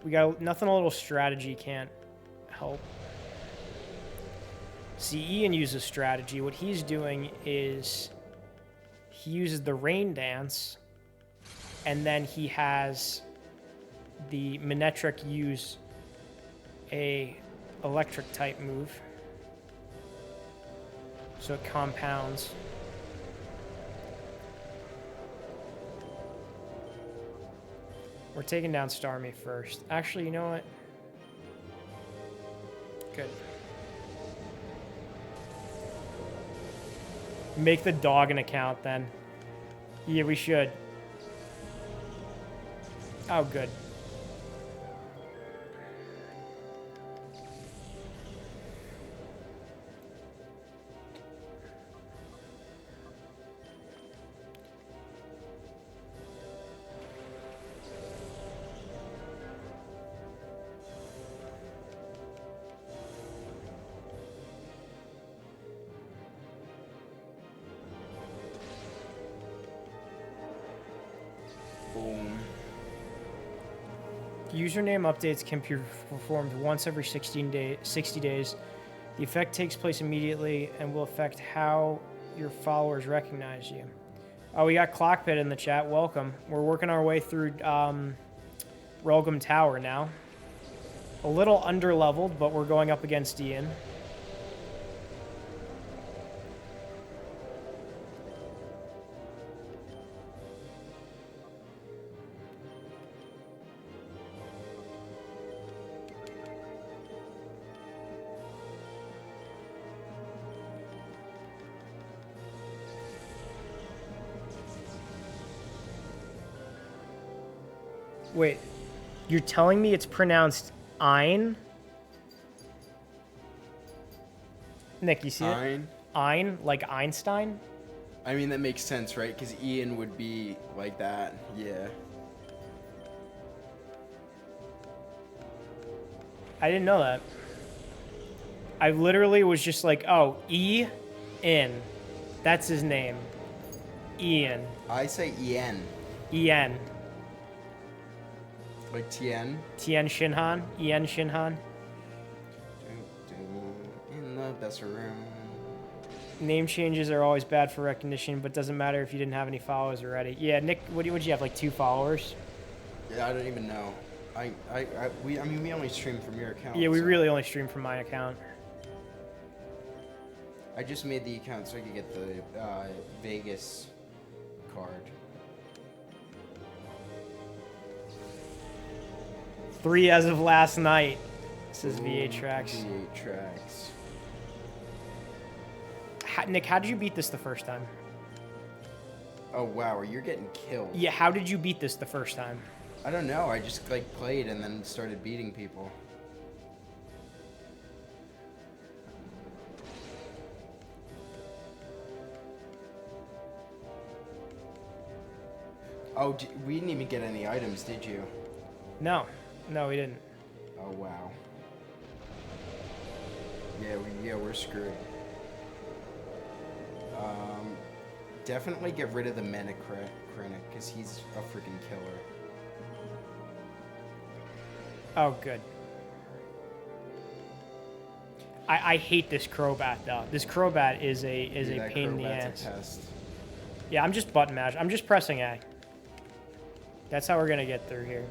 We got nothing a little strategy can't help. See, Ian uses strategy. What he's doing is he uses the rain dance, and then he has the Manectric use a electric type move. So it compounds. We're taking down Starmie first. Actually, you know what? Good. Make the dog an account then. Yeah, we should. Oh, good. Boom. Username updates can be performed once every 60 days. The effect takes place immediately and will affect how your followers recognize you. Oh, we got Clockpit in the chat. Welcome. We're working our way through Relgum Tower now. A little under-leveled, but we're going up against Ian. Wait, you're telling me it's pronounced Ein? Nick, you see it? Ein, like Einstein? I mean, that makes sense, right? Because Ian would be like that. Yeah. I didn't know that. I literally was just like, oh, E-N. That's his name. Ian. I say Ian. Ian. Like Tien? Tien Shinhan? Ian Shinhan? In the best room. Name changes are always bad for recognition, but doesn't matter if you didn't have any followers already. Yeah, Nick, would you have, like 2 followers? Yeah, I don't even know. I mean, we only stream from your account. Yeah, we so. really only stream from my account. I just made the account so I could get the Vegas card. 3 as of last night, says V8 Tracks. V8 Tracks. Nick, how did you beat this the first time? Oh, wow, you're getting killed. Yeah, how did you beat this the first time? I don't know. I just, like, played and then started beating people. Oh, we didn't even get any items, did you? No. No, we didn't. Oh, wow. Yeah, we're screwed. Definitely get rid of the Metacritic, because he's a freaking killer. Oh, good. I hate this Crobat though. This Crobat is a pain in the ass. A pest. Yeah, I'm just button mash. I'm just pressing A. That's how we're gonna get through here.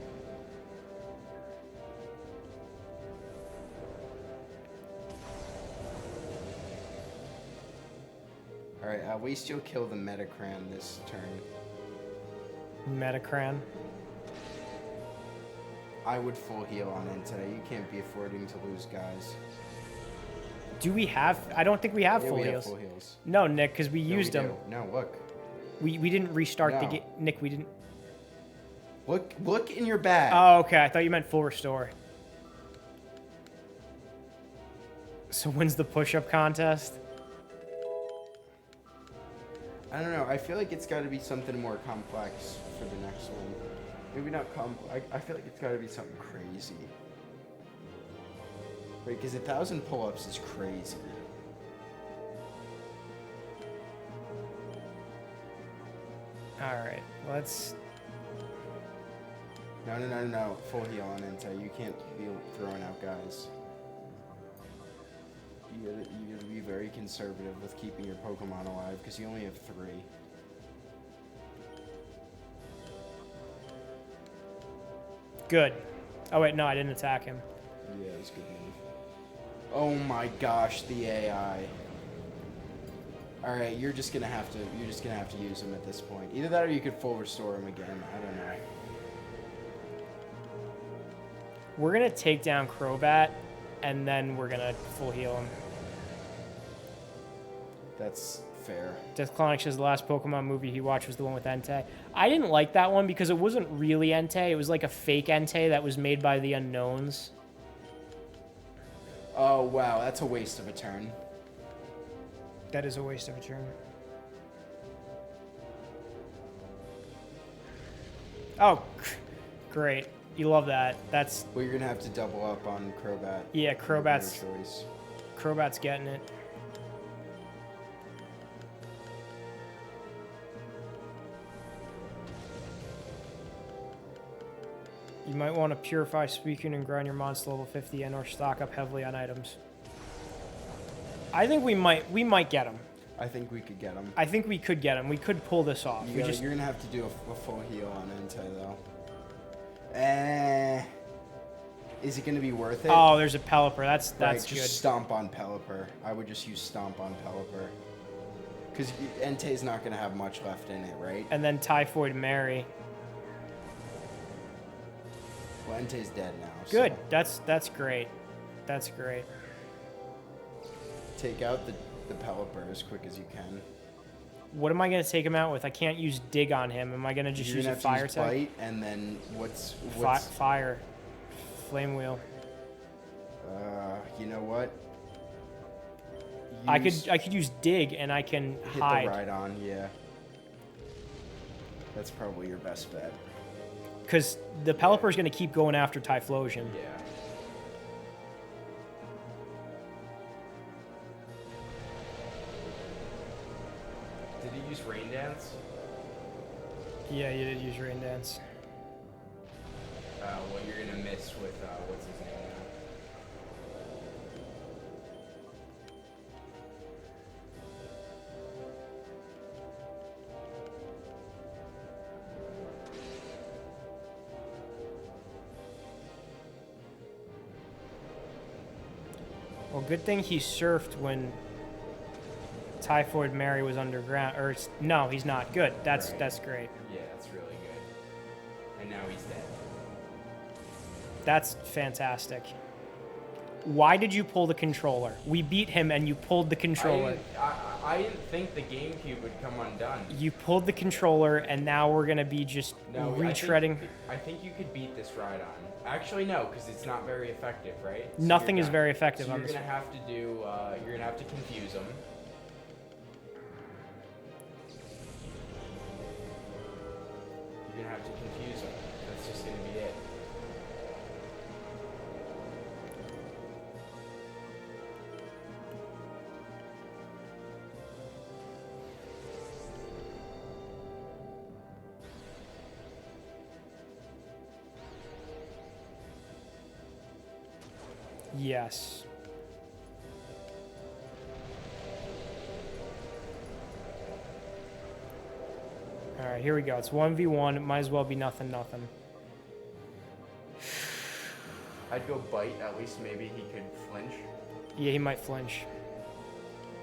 All right, at least you'll kill the Metacran this turn. Metacran. I would full heal on Entei. You can't be affording to lose guys. Do we have? I don't think we have full heals. Have full heals. No, Nick, because we used them. No, look. We didn't restart the game. Nick, we didn't. Look in your bag. Oh, okay. I thought you meant full restore. So when's the push-up contest? I don't know. I feel like it's got to be something more complex for the next one. Maybe not I feel like it's got to be something crazy. Right, because 1,000 pull-ups is crazy. All right, let's... No. Full heal on Entei. You can't be throwing out guys. You gotta be very conservative with keeping your Pokemon alive, because you only have 3. Good. Oh, wait, no, I didn't attack him. Yeah, it was a good move. Oh my gosh, the AI. Alright, you're just gonna have to use him at this point. Either that or you could full restore him again. I don't know. We're gonna take down Crobat, and then we're gonna full heal him. That's fair. Death Clonic says the last Pokemon movie he watched was the one with Entei. I didn't like that one because it wasn't really Entei. It was like a fake Entei that was made by the Unknowns. Oh, wow. That's a waste of a turn. That is a waste of a turn. Oh, great. You love that. That's... Well, you're going to have to double up on Crobat. Yeah, Crobat's... Choice. Crobat's getting it. You might want to purify Suicune and grind your monster level 50 and or stock up heavily on items. I think we might get him. I think we could get him. I think we could get him. We could pull this off. You're going to have to do a full heal on Entei, though. Is it going to be worth it? Oh, there's a Pelipper. That's right, good. Just Stomp on Pelipper. I would just use Stomp on Pelipper. Because Entei's not going to have much left in it, right? And then Typhoid Mary. Well, Entei's dead now. Good. So. That's great. That's great. Take out the Pelipper as quick as you can. What am I going to take him out with? I can't use Dig on him. Am I going to just use a Fire attack? Bite, and then what's Fire. Flame Wheel. You know what? I could use Dig and I can hide. Hit the Rhydon, yeah. That's probably your best bet. Because the Pelipper is going to keep going after Typhlosion. Yeah. Did he use Rain Dance? Yeah, you did use Rain Dance. Well, you're going to miss with, what's his name now? Well, good thing he surfed when Typhoid Mary was underground. Or no, he's not. Good. That's great. Yeah, that's really good. And now he's dead. That's fantastic. Why did you pull the controller? We beat him and you pulled the controller. I didn't think the GameCube would come undone. You pulled the controller and now we're going to be just retreading. I think you could beat this Rhydon. Actually, no, because it's not very effective, right? So Nothing is very effective on this. this. You're gonna have to confuse them. You're Yes. All right, here we go. It's 1v1. It might as well be nothing, nothing. I'd go bite. At least maybe he could flinch. Yeah, he might flinch.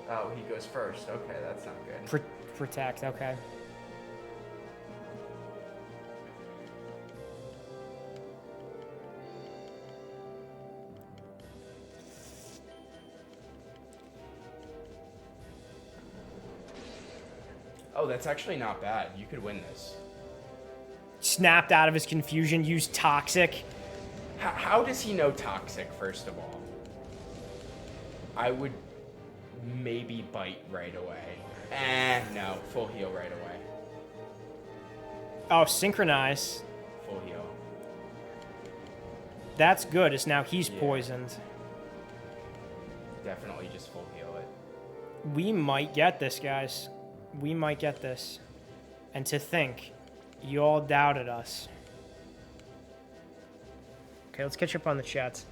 Oh, he goes first. Okay, that's not good. Protect, okay. Oh, that's actually not bad. You could win this. Snapped out of his confusion, used Toxic. How does he know Toxic, first of all? I would maybe bite right away. No. Full heal right away. Oh, Synchronize. Full heal. That's good. It's now he's poisoned. Definitely just full heal it. We might get this, guys. We might get this. And to think, you all doubted us. Okay, let's catch up on the chats.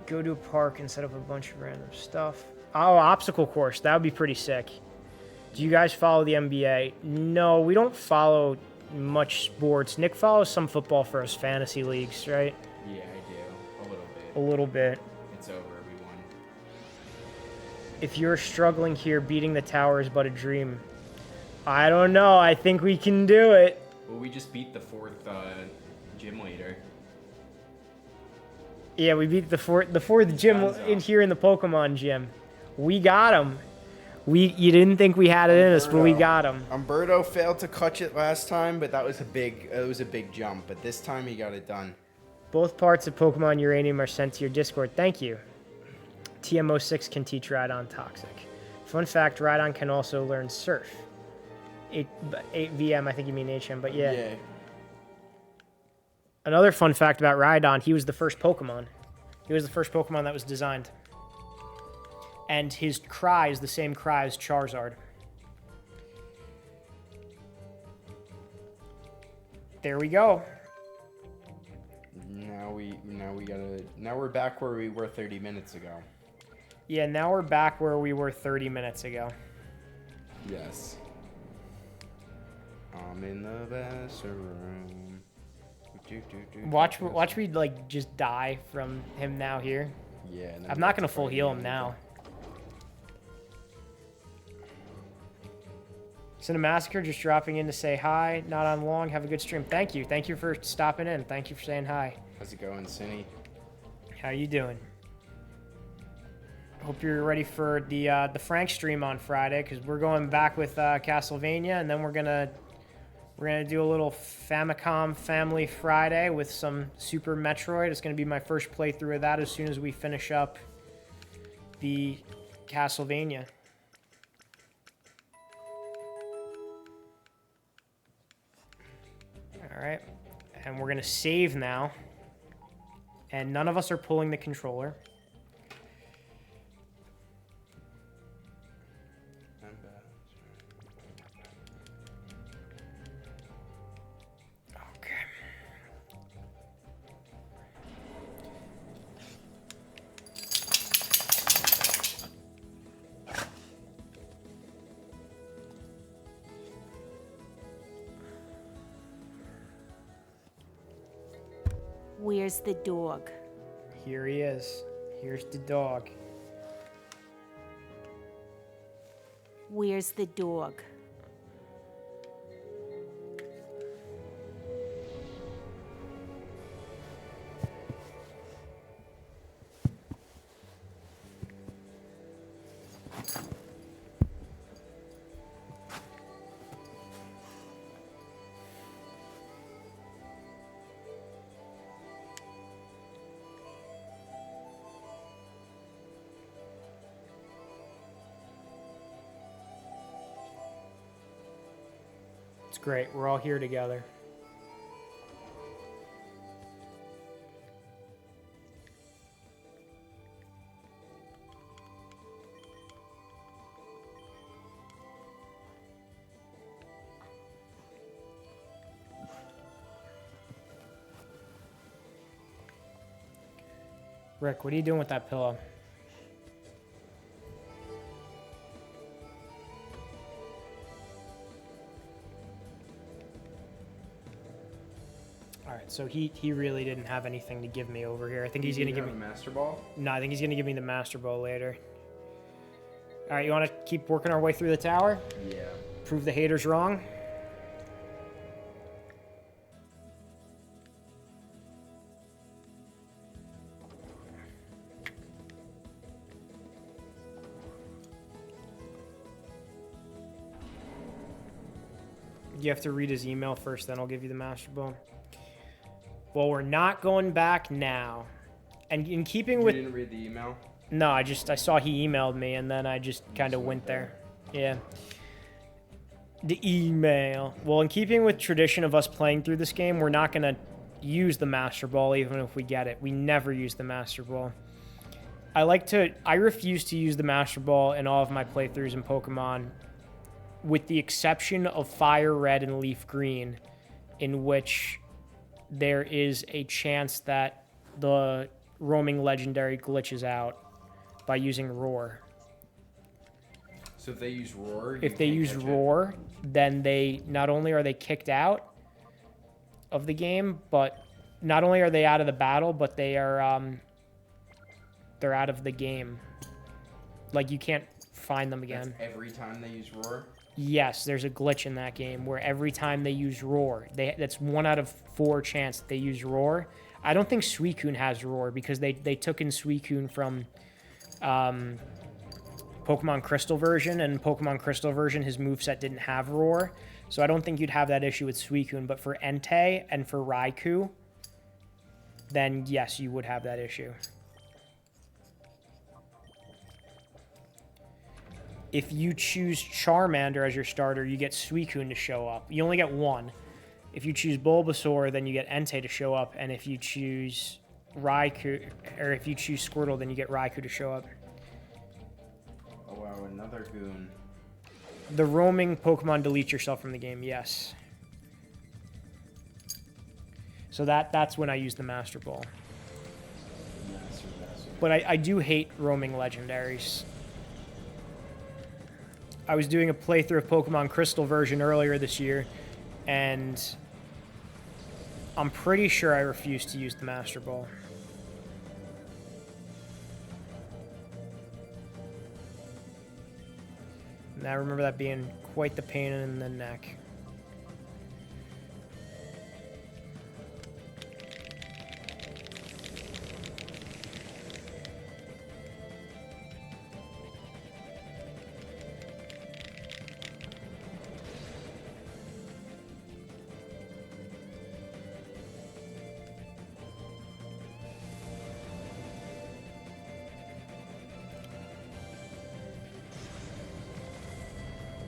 Go to a park and set up a bunch of random stuff. Oh, obstacle course. That would be pretty sick. Do you guys follow the NBA? No, we don't follow much sports. Nick follows some football for his fantasy leagues, right? Yeah, I do. A little bit. A little bit. It's over. We won. If you're struggling here, beating the tower is but a dream. I don't know. I think we can do it. Well, we just beat the fourth gym leader. Yeah, we beat the fourth gym in here in the Pokemon gym. We got him. You didn't think we had it in us, but we got him. Umberto failed to clutch it last time, but that was a big jump. But this time he got it done. Both parts of Pokemon Uranium are sent to your Discord. Thank you. TM06 can teach Rhydon Toxic. Fun fact, Rhydon can also learn Surf. 8 VM, I think you mean HM, but yeah. Another fun fact about Rhydon, he was the first Pokemon. He was the first Pokemon that was designed. And his cry is the same cry as Charizard. There we go. Now we're back where we were 30 minutes ago. Yeah, now we're back where we were 30 minutes ago. Yes. I'm in the best room. Watch me like just die from him now here. Yeah. I'm not gonna full heal him now. Cinemassacre just dropping in to say hi. Not on long. Have a good stream. Thank you. Thank you for stopping in. Thank you for saying hi. How's it going, Cinny? How you doing? Hope you're ready for the Frank stream on Friday, because we're going back with Castlevania, and then we're gonna do a little Famicom Family Friday with some Super Metroid. It's gonna be my first playthrough of that as soon as we finish up the Castlevania. All right, and we're gonna save now, and none of us are pulling the controller. Where's the dog? Here he is. Here's the dog. Where's the dog? It's great. We're all here together. Rick, what are you doing with that pillow? All right, so he really didn't have anything to give me over here. I think he's gonna give me a Master Ball. No, I think he's gonna give me the Master Ball later. All right, you want to keep working our way through the tower? Yeah. Prove the haters wrong. You have to read his email first, then I'll give you the Master Ball. Well, we're not going back now. And in keeping with... You didn't read the email? No, I saw he emailed me, and then I just kind of went there. Yeah. The email. Well, in keeping with tradition of us playing through this game, we're not going to use the Master Ball even if we get it. We never use the Master Ball. I refuse to use the Master Ball in all of my playthroughs in Pokemon, with the exception of Fire Red and Leaf Green, in which there is a chance that the roaming legendary glitches out by using Roar. So if they use Roar, If they use Roar, then they not only are they kicked out of the game, but not only are they out of the battle, but they're out of the game. Like, you can't find them again. That's every time they use Roar? Yes, there's a glitch in that game where every time they use Roar, that's 1 out of 4 chance that they use Roar. I don't think Suicune has Roar because they took in Suicune from Pokemon Crystal version, and Pokemon Crystal version, his moveset didn't have Roar. So I don't think you'd have that issue with Suicune, but for Entei and for Raikou, then yes, you would have that issue. If you choose Charmander as your starter, you get Suicune to show up. You only get 1. If you choose Bulbasaur, then you get Entei to show up. And if you choose Raikou, or if you choose Squirtle, then you get Raikou to show up. Oh wow, another goon. The roaming Pokemon delete yourself from the game, yes. So that's when I use the Master Ball. Master. But I do hate roaming legendaries. I was doing a playthrough of Pokemon Crystal version earlier this year, and I'm pretty sure I refused to use the Master Ball. And I remember that being quite the pain in the neck.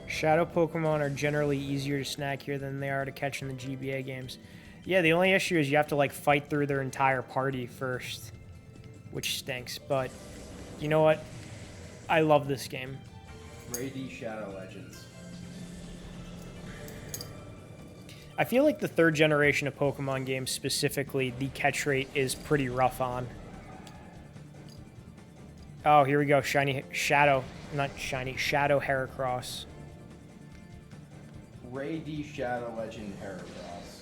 Shadow Pokemon are generally easier to snag here than they are to catch in the GBA games. Yeah, the only issue is you have to, like, fight through their entire party first, which stinks. But you know what? I love this game. Ray-D Shadow Legends. I feel like the 3rd generation of Pokemon games specifically, the catch rate is pretty rough on. Oh, here we go. Shadow Heracross. Ray-D Shadow Legend Heracross.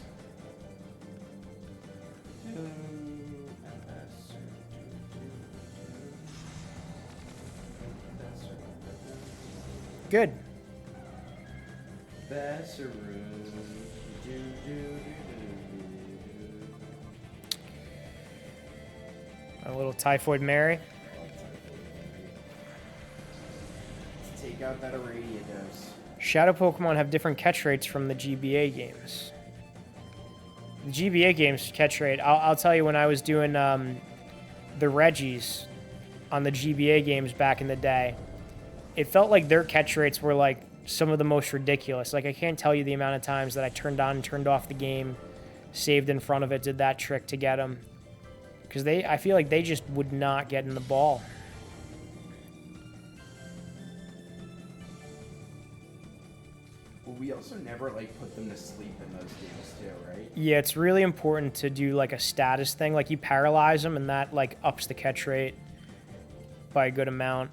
Good. A little Typhoid Mary. Let's take out that Irradia dose. Shadow Pokemon have different catch rates from the GBA games. The GBA games catch rate, I'll tell you, when I was doing the Reggies on the GBA games back in the day, it felt like their catch rates were like some of the most ridiculous. Like, I can't tell you the amount of times that I turned on and turned off the game, saved in front of it, did that trick to get them. Because I feel like they just would not get in the ball. Well, we also never, like, put them to sleep in those games, too, right? Yeah, it's really important to do like a status thing. Like you paralyze them and that like ups the catch rate by a good amount.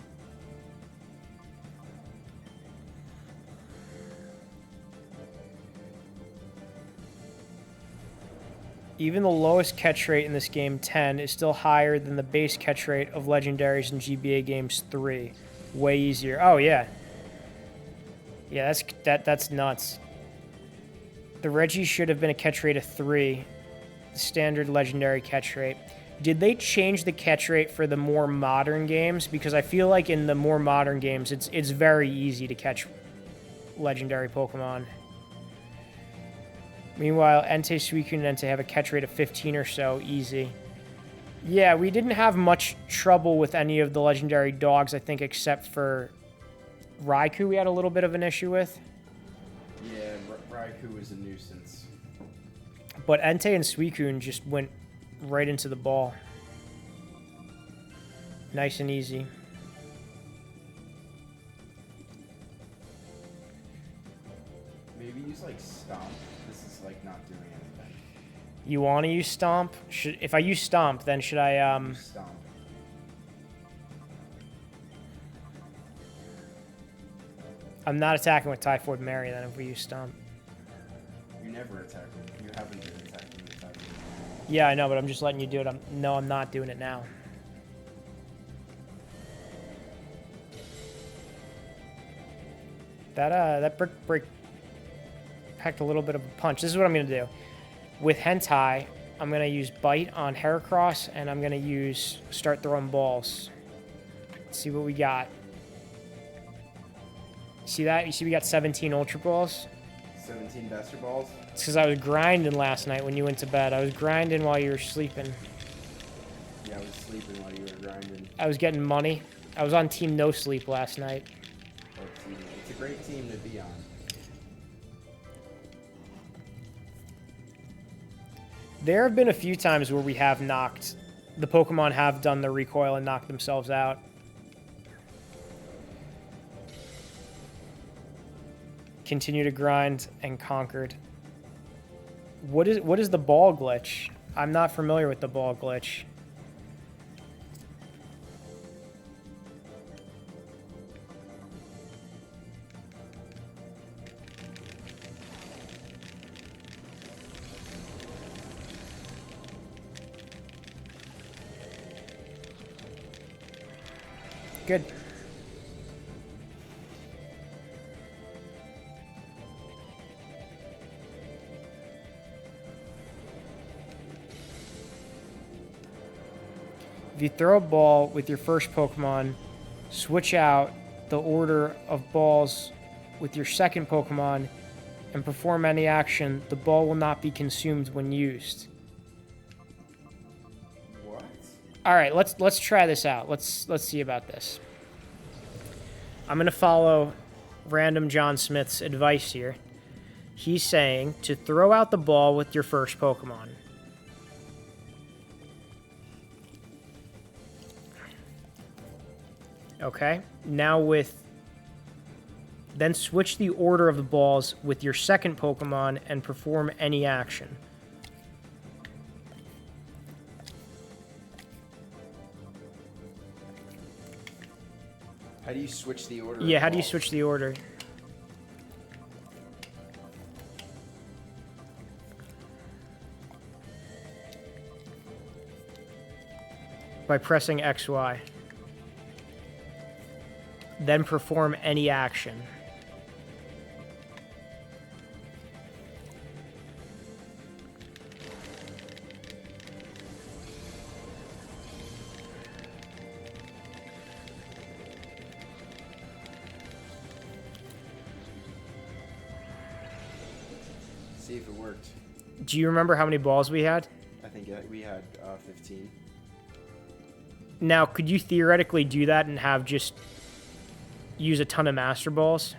Even the lowest catch rate in this game, 10, is still higher than the base catch rate of legendaries in GBA games 3. Way easier. Oh yeah. Yeah, that's nuts. The Reggie should have been a catch rate of 3. The standard legendary catch rate. Did they change the catch rate for the more modern games? Because I feel like in the more modern games, it's very easy to catch legendary Pokemon. Meanwhile, Entei, Suicune, and Entei have a catch rate of 15 or so, easy. Yeah, we didn't have much trouble with any of the legendary dogs, I think, except for Raikou we had a little bit of an issue with. Yeah, Raikou was a nuisance. But Entei and Suicune just went right into the ball. Nice and easy. Maybe use like Stomp. This is like not doing anything. You want to use Stomp? If I use Stomp, then should I Stomp. I'm not attacking with Typhoid Mary then if we use Stomp. You never attack him. You haven't been attacking with Typhoid Mary. Yeah, I know, but I'm just letting you do it. I'm not doing it now. That brick break packed a little bit of a punch. This is what I'm gonna do. With Hentai, I'm gonna use Bite on Heracross, and I'm gonna use Start Throwing Balls. Let's see what we got. See that? You see we got 17 Ultra Balls? 17 Bester Balls? It's because I was grinding last night when you went to bed. I was grinding while you were sleeping. Yeah, I was sleeping while you were grinding. I was getting money. I was on Team No Sleep last night. It's a great team to be on. There have been a few times where we have knocked... The Pokemon have done the recoil and knocked themselves out. Continue to grind and conquered. What is the ball glitch? I'm not familiar with the ball glitch. Good. If you throw a ball with your first Pokemon, switch out the order of balls with your second Pokemon and perform any action, the ball will not be consumed when used. What? All right, let's try this out. Let's see about this. I'm going to follow random John Smith's advice here. He's saying to throw out the ball with your first Pokemon. Okay, now then switch the order of the balls with your second Pokemon and perform any action. How do you switch the order? Yeah, of how do you balls? switch the order? By pressing XY. Then perform any action. See if it worked. Do you remember how many balls we had? I think we had 15. Now, could you theoretically do that and have just use a ton of Master Balls?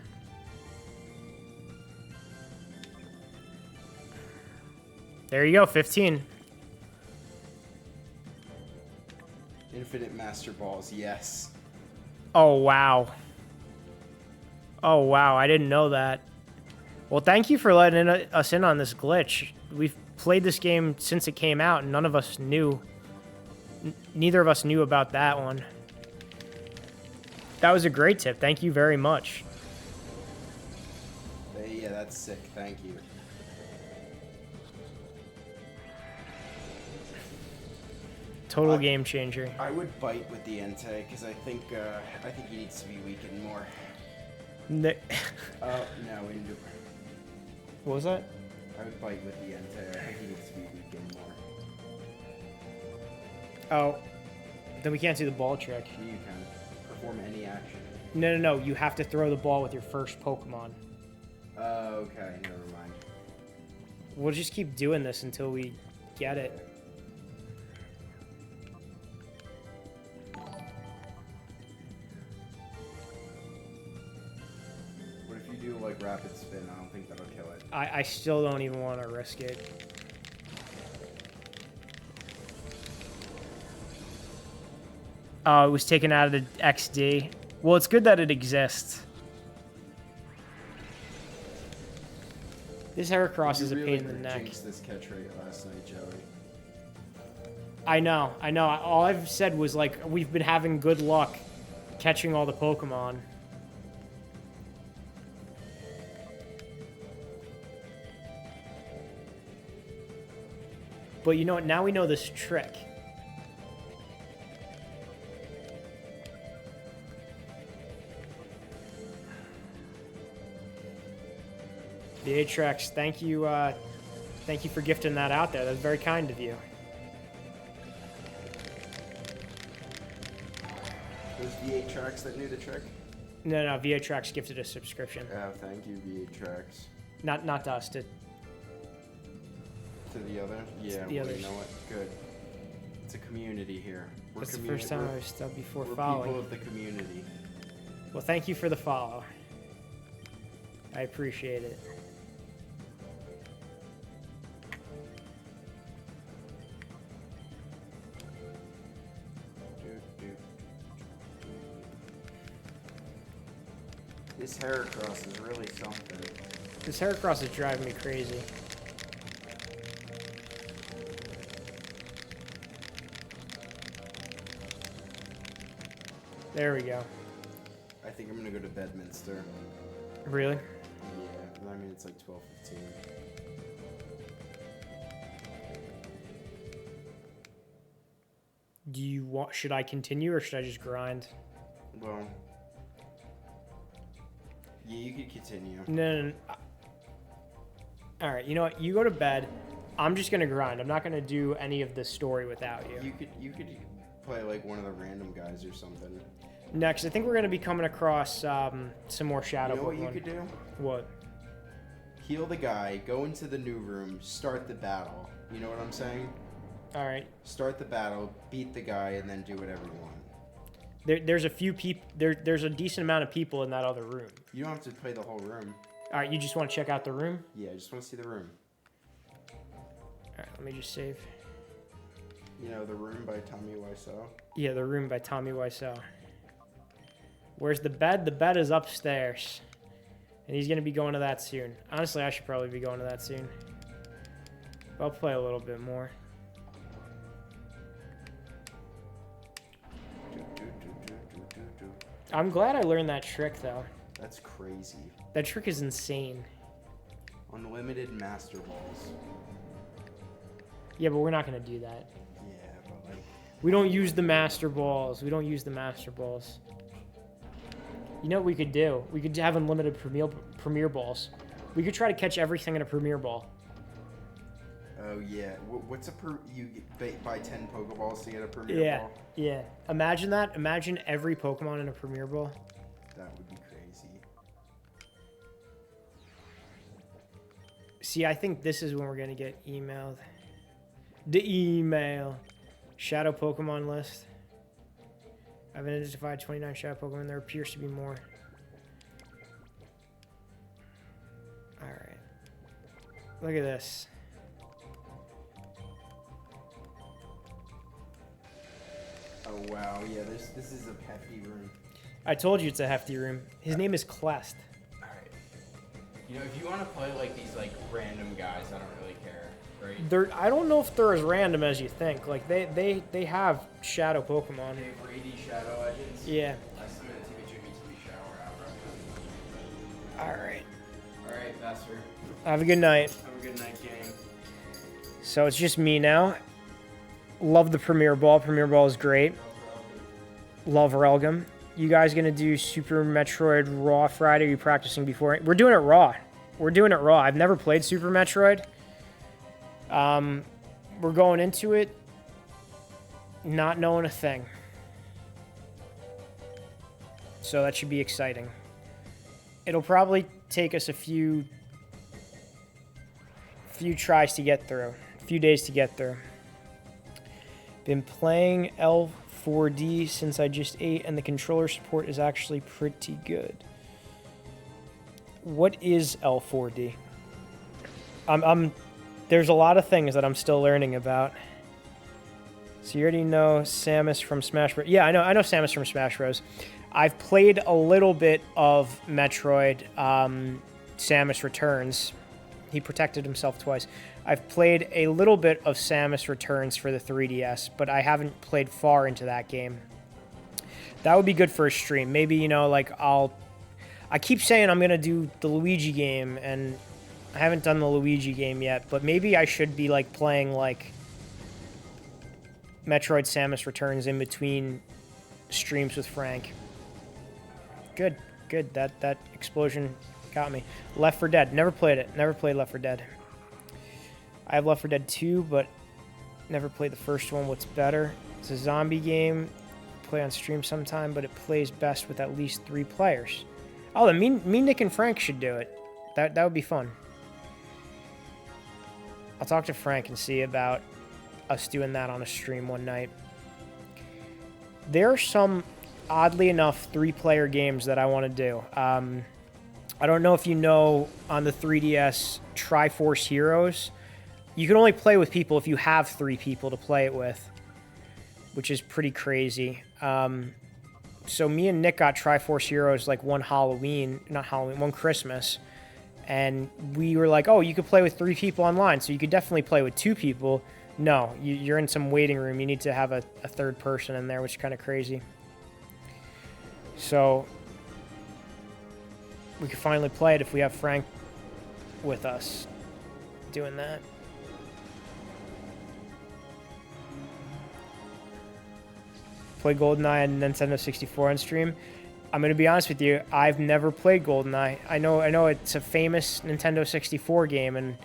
There you go, 15. Infinite Master Balls, yes. Oh, wow. Oh, wow, I didn't know that. Well, thank you for letting us in on this glitch. we've played this game since it came out, and none of us knew. Neither of us knew about that one. That was a great tip. Thank you very much. Yeah, that's sick. Thank you. Total game changer. I would bite with the Entei because I think he needs to be weakened more. No, Indu. what was that? I would bite with the Entei. I think he needs to be weakened more. Oh, then we can't do the ball trick. You can perform any action. No. You have to throw the ball with your first Pokemon. Okay, never mind. We'll just keep doing this until we get it. What if you do like rapid spin? I don't think that'll kill it. I still don't even want to risk it. It was taken out of the XD. Well, it's good that it exists. This Heracross is a pain in the neck. You jinxed this catch rate last night, Joey. I know. All I've said was, like, we've been having good luck catching all the Pokemon. But you know what? Now we know this trick. The Atrax, thank you for gifting that out there. That's very kind of you. Was V8 that knew the trick? No, Viatrax gifted a subscription. Oh, thank you, V8. Not to us, to the other? Yeah, the others. You know what? Good. It's a community here. That's the first time I've stubbed before we're following. People of the community. Well, thank you for the follow. I appreciate it. This Heracross is really something. This Heracross is driving me crazy. There we go. I think I'm gonna go to Bedminster. Really? Yeah, I mean it's like 12:15. Do you want? Should I continue or should I just grind? Well, yeah, you could continue. No. All right. You know what? You go to bed. I'm just gonna grind. I'm not gonna do any of this story without you. You could play like one of the random guys or something. Next, I think we're gonna be coming across some more shadow. You know what Pokemon. you could do? What? Heal the guy, go into the new room, start the battle. You know what I'm saying? All right. Start the battle, beat the guy, and then do whatever you want. There's a few people. There's a decent amount of people in that other room. You don't have to play the whole room. All right. You just want to check out the room? Yeah, I just want to see the room. All right. Let me just save. You know, The Room by Tommy Wiseau. Yeah, The Room by Tommy Wiseau. Where's the bed? The bed is upstairs. And he's going to be going to that soon. Honestly, I should probably be going to that soon. But I'll play a little bit more. I'm glad I learned that trick, though. That's crazy. That trick is insane. Unlimited Master Balls. Yeah, but we're not going to do that. Yeah, but like... We don't use the Master Balls. We don't use the Master Balls. You know what we could do? We could have unlimited Premier Balls. We could try to catch everything in a Premier Ball. Oh, yeah. What's you buy 10 Pokeballs to get a Premier Ball? Yeah. Imagine that. Imagine every Pokemon in a Premier Ball. That would be crazy. See, I think this is when we're going to get emailed. The email. Shadow Pokemon list. I've identified 29 Shadow Pokemon. There appears to be more. Alright. Look at this. Oh, wow. Yeah, this is a hefty room. I told you it's a hefty room. His name is Clest. Alright. You know, if you want to play like these like random guys, I don't really care, right? I don't know if they're as random as you think. Like they have shadow Pokemon. Okay, for 80 Shadow Legends. Yeah. Last time I took a Jimmy to shower out. All right. All right, Vassar. Have a good night. Have a good night, gang. So it's just me now. Love the Premier Ball. Premier Ball is great. Love Relgam. You guys gonna do Super Metroid Raw Friday? Are you practicing before? We're doing it Raw. We're doing it Raw. I've never played Super Metroid. We're going into it not knowing a thing. So that should be exciting. It'll probably take us a few tries to get through. A few days to get through. Been playing L4D since I just ate, and the controller support is actually pretty good. What is L4D? There's a lot of things that I'm still learning about. So you already know Samus from Smash Bros. Yeah, I know Samus from Smash Bros. I've played a little bit of Metroid, Samus Returns. He protected himself twice. I've played a little bit of Samus Returns for the 3DS, but I haven't played far into that game. That would be good for a stream. Maybe, you know, like I keep saying I'm going to do the Luigi game, and I haven't done the Luigi game yet, but maybe I should be, like, playing, like, Metroid Samus Returns in between streams with Frank. Good. That explosion got me. Left 4 Dead. Never played it. Never played Left 4 Dead. I have Left 4 Dead 2, but never played the first one. What's better? It's a zombie game. Play on stream sometime, but it plays best with at least 3 players. Oh, then me, Nick, and Frank should do it. That would be fun. I'll talk to Frank and see about us doing that on a stream one night. There are some, oddly enough, 3-player games that I want to do. I don't know if you know, on the 3DS, Triforce Heroes. You can only play with people if you have 3 people to play it with, which is pretty crazy. So me and Nick got Triforce Heroes like one Christmas, and we were like, oh, you could play with 3 people online, so you could definitely play with 2 people. No, you're in some waiting room. You need to have a 3rd person in there, which is kind of crazy. So we could finally play it if we have Frank with us doing that. Play GoldenEye on Nintendo 64 on stream. I'm going to be honest with you, I've never played GoldenEye. I know it's a famous Nintendo 64 game, and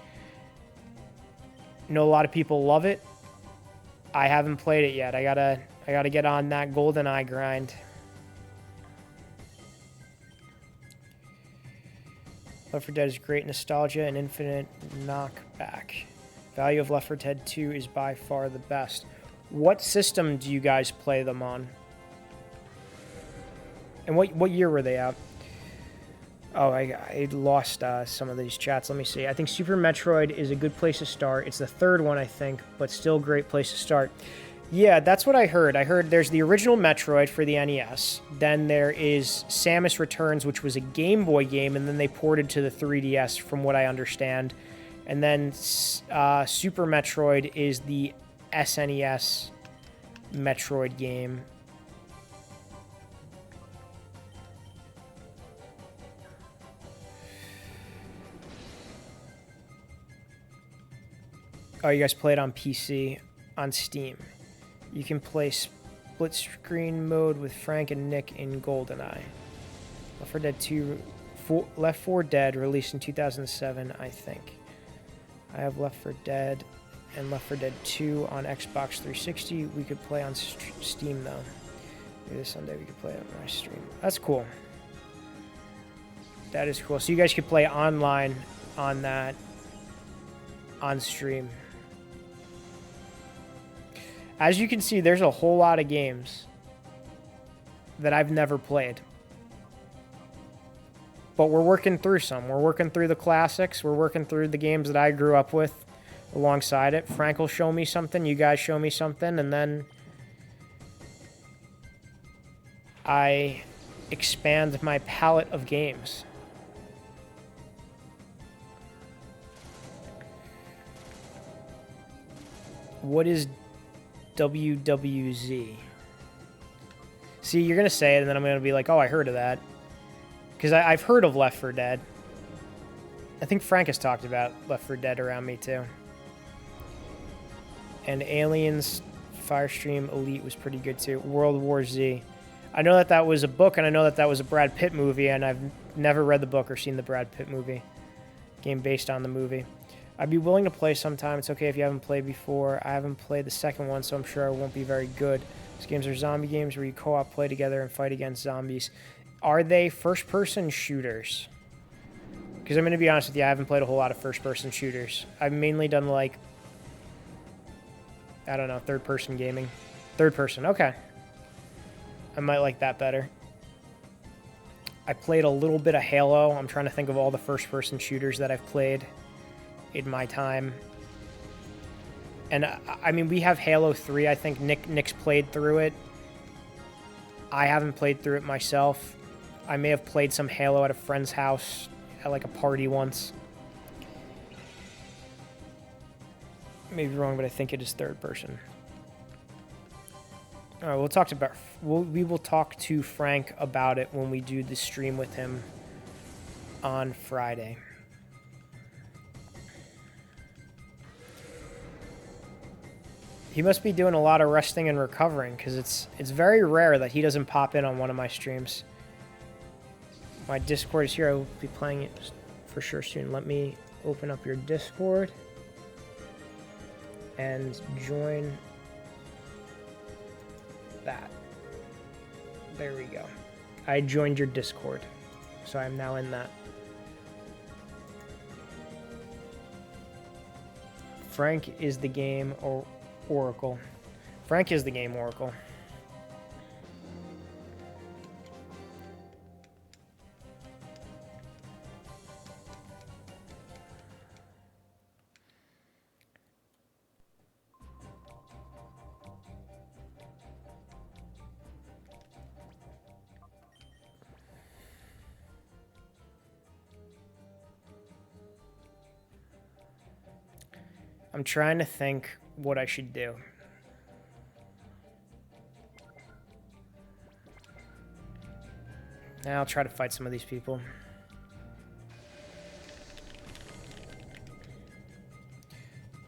I know a lot of people love it. I haven't played it yet. I gotta get on that GoldenEye grind. Left 4 Dead is great nostalgia and infinite knockback. Value of Left 4 Dead 2 is by far the best. What system do you guys play them on? And what year were they out? Oh, I lost some of these chats. Let me see. I think Super Metroid is a good place to start. It's the 3rd one, I think, but still a great place to start. Yeah, that's what I heard. I heard there's the original Metroid for the NES. Then there is Samus Returns, which was a Game Boy game, and then they ported to the 3DS, from what I understand. And then Super Metroid is the SNES Metroid game. Oh, you guys play it on PC, on Steam. You can play split screen mode with Frank and Nick in GoldenEye. Left 4 Dead 2, Left 4 Dead released in 2007, I think. I have Left 4 Dead and Left 4 Dead 2 on Xbox 360. We could play on Steam though. Maybe this Sunday we could play it on my stream. That's cool. That is cool. So you guys could play online on that on stream. As you can see, there's a whole lot of games that I've never played. But we're working through some. We're working through the classics. We're working through the games that I grew up with alongside it. Frank will show me something. You guys show me something. And then I expand my palette of games. What is WWZ? See, you're going to say it, and then I'm going to be like, oh, I heard of that. Because I've heard of Left 4 Dead. I think Frank has talked about Left 4 Dead around me, too. And Aliens Firestream Elite was pretty good, too. World War Z. I know that that was a book, and I know that that was a Brad Pitt movie, and I've never read the book or seen the Brad Pitt movie. Game based on the movie. I'd be willing to play sometime. It's okay if you haven't played before. I haven't played the second one, so I'm sure it won't be very good. These games are zombie games where you co-op play together and fight against zombies. Are they first-person shooters? Because I'm going to be honest with you, I haven't played a whole lot of first-person shooters. I've mainly done, like, I don't know, third-person gaming. Third-person, okay. I might like that better. I played a little bit of Halo. I'm trying to think of all the first-person shooters that I've played in my time. And, I mean, we have Halo 3. I think Nick's played through it. I haven't played through it myself. I may have played some Halo at a friend's house at, like, a party once. Maybe wrong, but I think it is third person. All right, we will talk to Frank about it when we do the stream with him on Friday. He must be doing a lot of resting and recovering, because it's very rare that he doesn't pop in on one of my streams. My Discord is here. I will be playing it for sure soon. Let me open up your Discord and join that. There we go. I joined your Discord, so I'm now in that. Frank is the game Oracle. Frank is the game Oracle. I'm trying to think what I should do. Now I'll try to fight some of these people.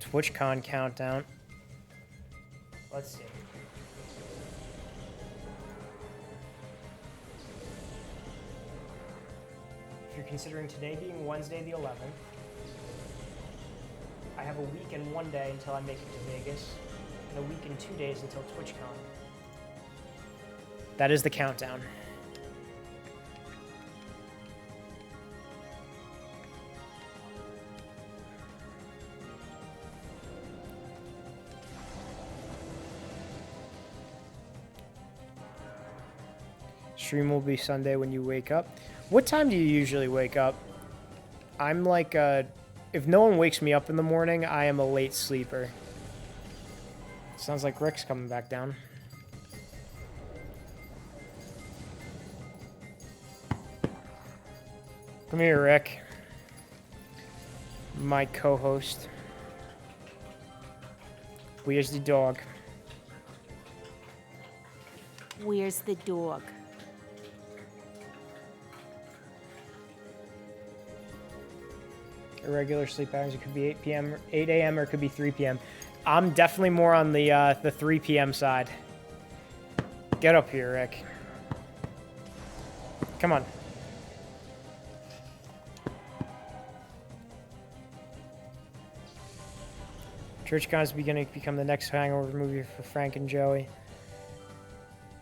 TwitchCon countdown. Let's see. If you're considering today being Wednesday the 11th, I have a week and 1 day until I make it to Vegas, and a week and 2 days until TwitchCon. That is the countdown. Stream will be Sunday when you wake up. What time do you usually wake up? I'm like if no one wakes me up in the morning, I am a late sleeper. Sounds like Rick's coming back down. Come here, Rick. My co-host. Where's the dog? Where's the dog? Irregular sleep patterns. It could be 8 p.m., 8 a.m., or it could be 3 p.m. I'm definitely more on the 3 p.m. side. Get up here, Rick. Come on. TwitchCon is beginning to become the next Hangover movie for Frank and Joey.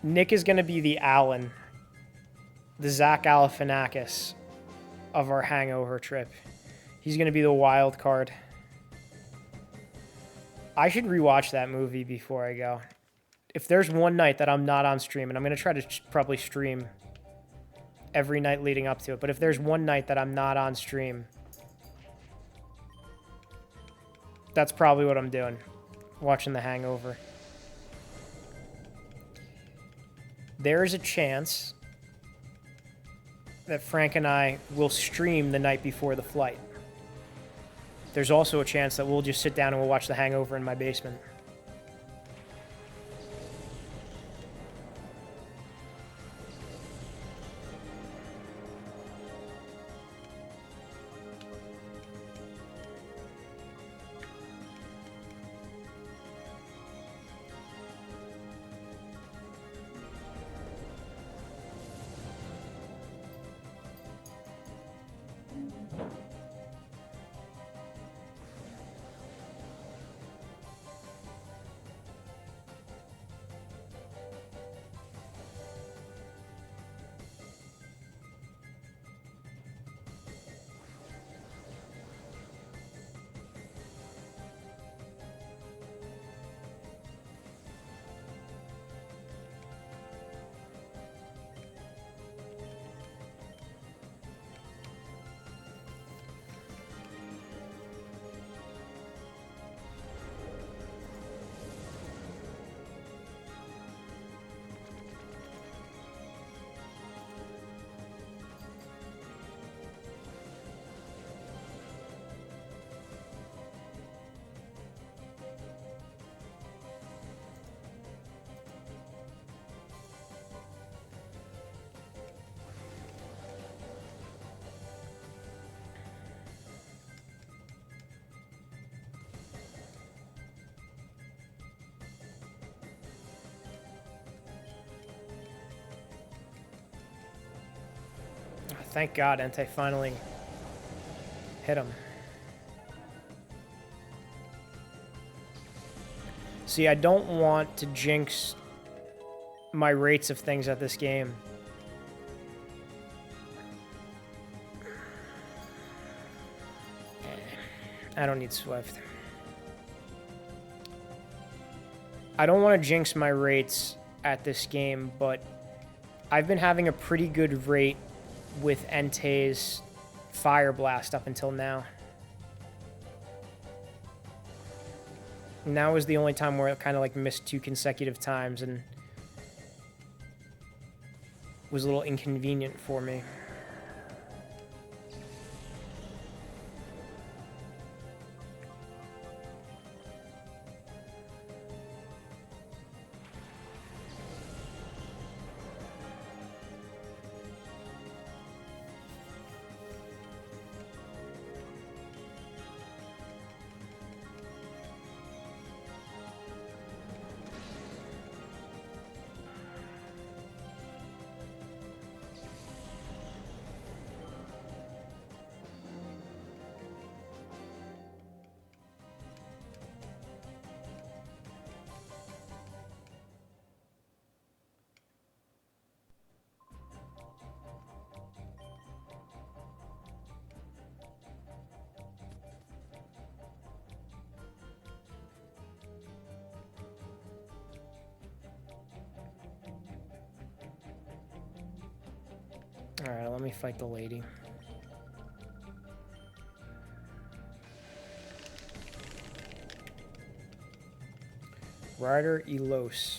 Nick is going to be the Alan, the Zach Galifianakis of our Hangover trip. He's going to be the wild card. I should rewatch that movie before I go. If there's one night that I'm not on stream, and I'm going to try to probably stream every night leading up to it, but if there's one night that I'm not on stream, that's probably what I'm doing. Watching The Hangover. There's a chance that Frank and I will stream the night before the flight. There's also a chance that we'll just sit down and we'll watch The Hangover in my basement. Thank God Entei finally hit him. See, I don't want to jinx my rates of things at this game. I don't need Swift. I don't want to jinx my rates at this game, but I've been having a pretty good rate with Entei's Fire Blast up until now. Now is the only time where it kind of like missed 2 consecutive times and was a little inconvenient for me. Alright, let me fight the lady. Rider Elos.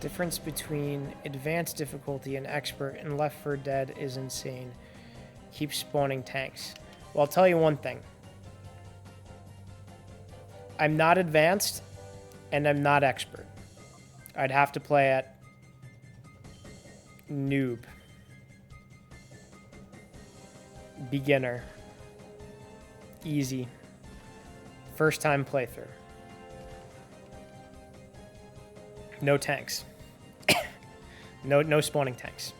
Difference between advanced difficulty and expert in Left 4 Dead is insane. Keep spawning tanks. Well, I'll tell you one thing. I'm not advanced, and I'm not expert. I'd have to play at noob. Beginner. Easy. First time playthrough. No tanks. No spawning tanks.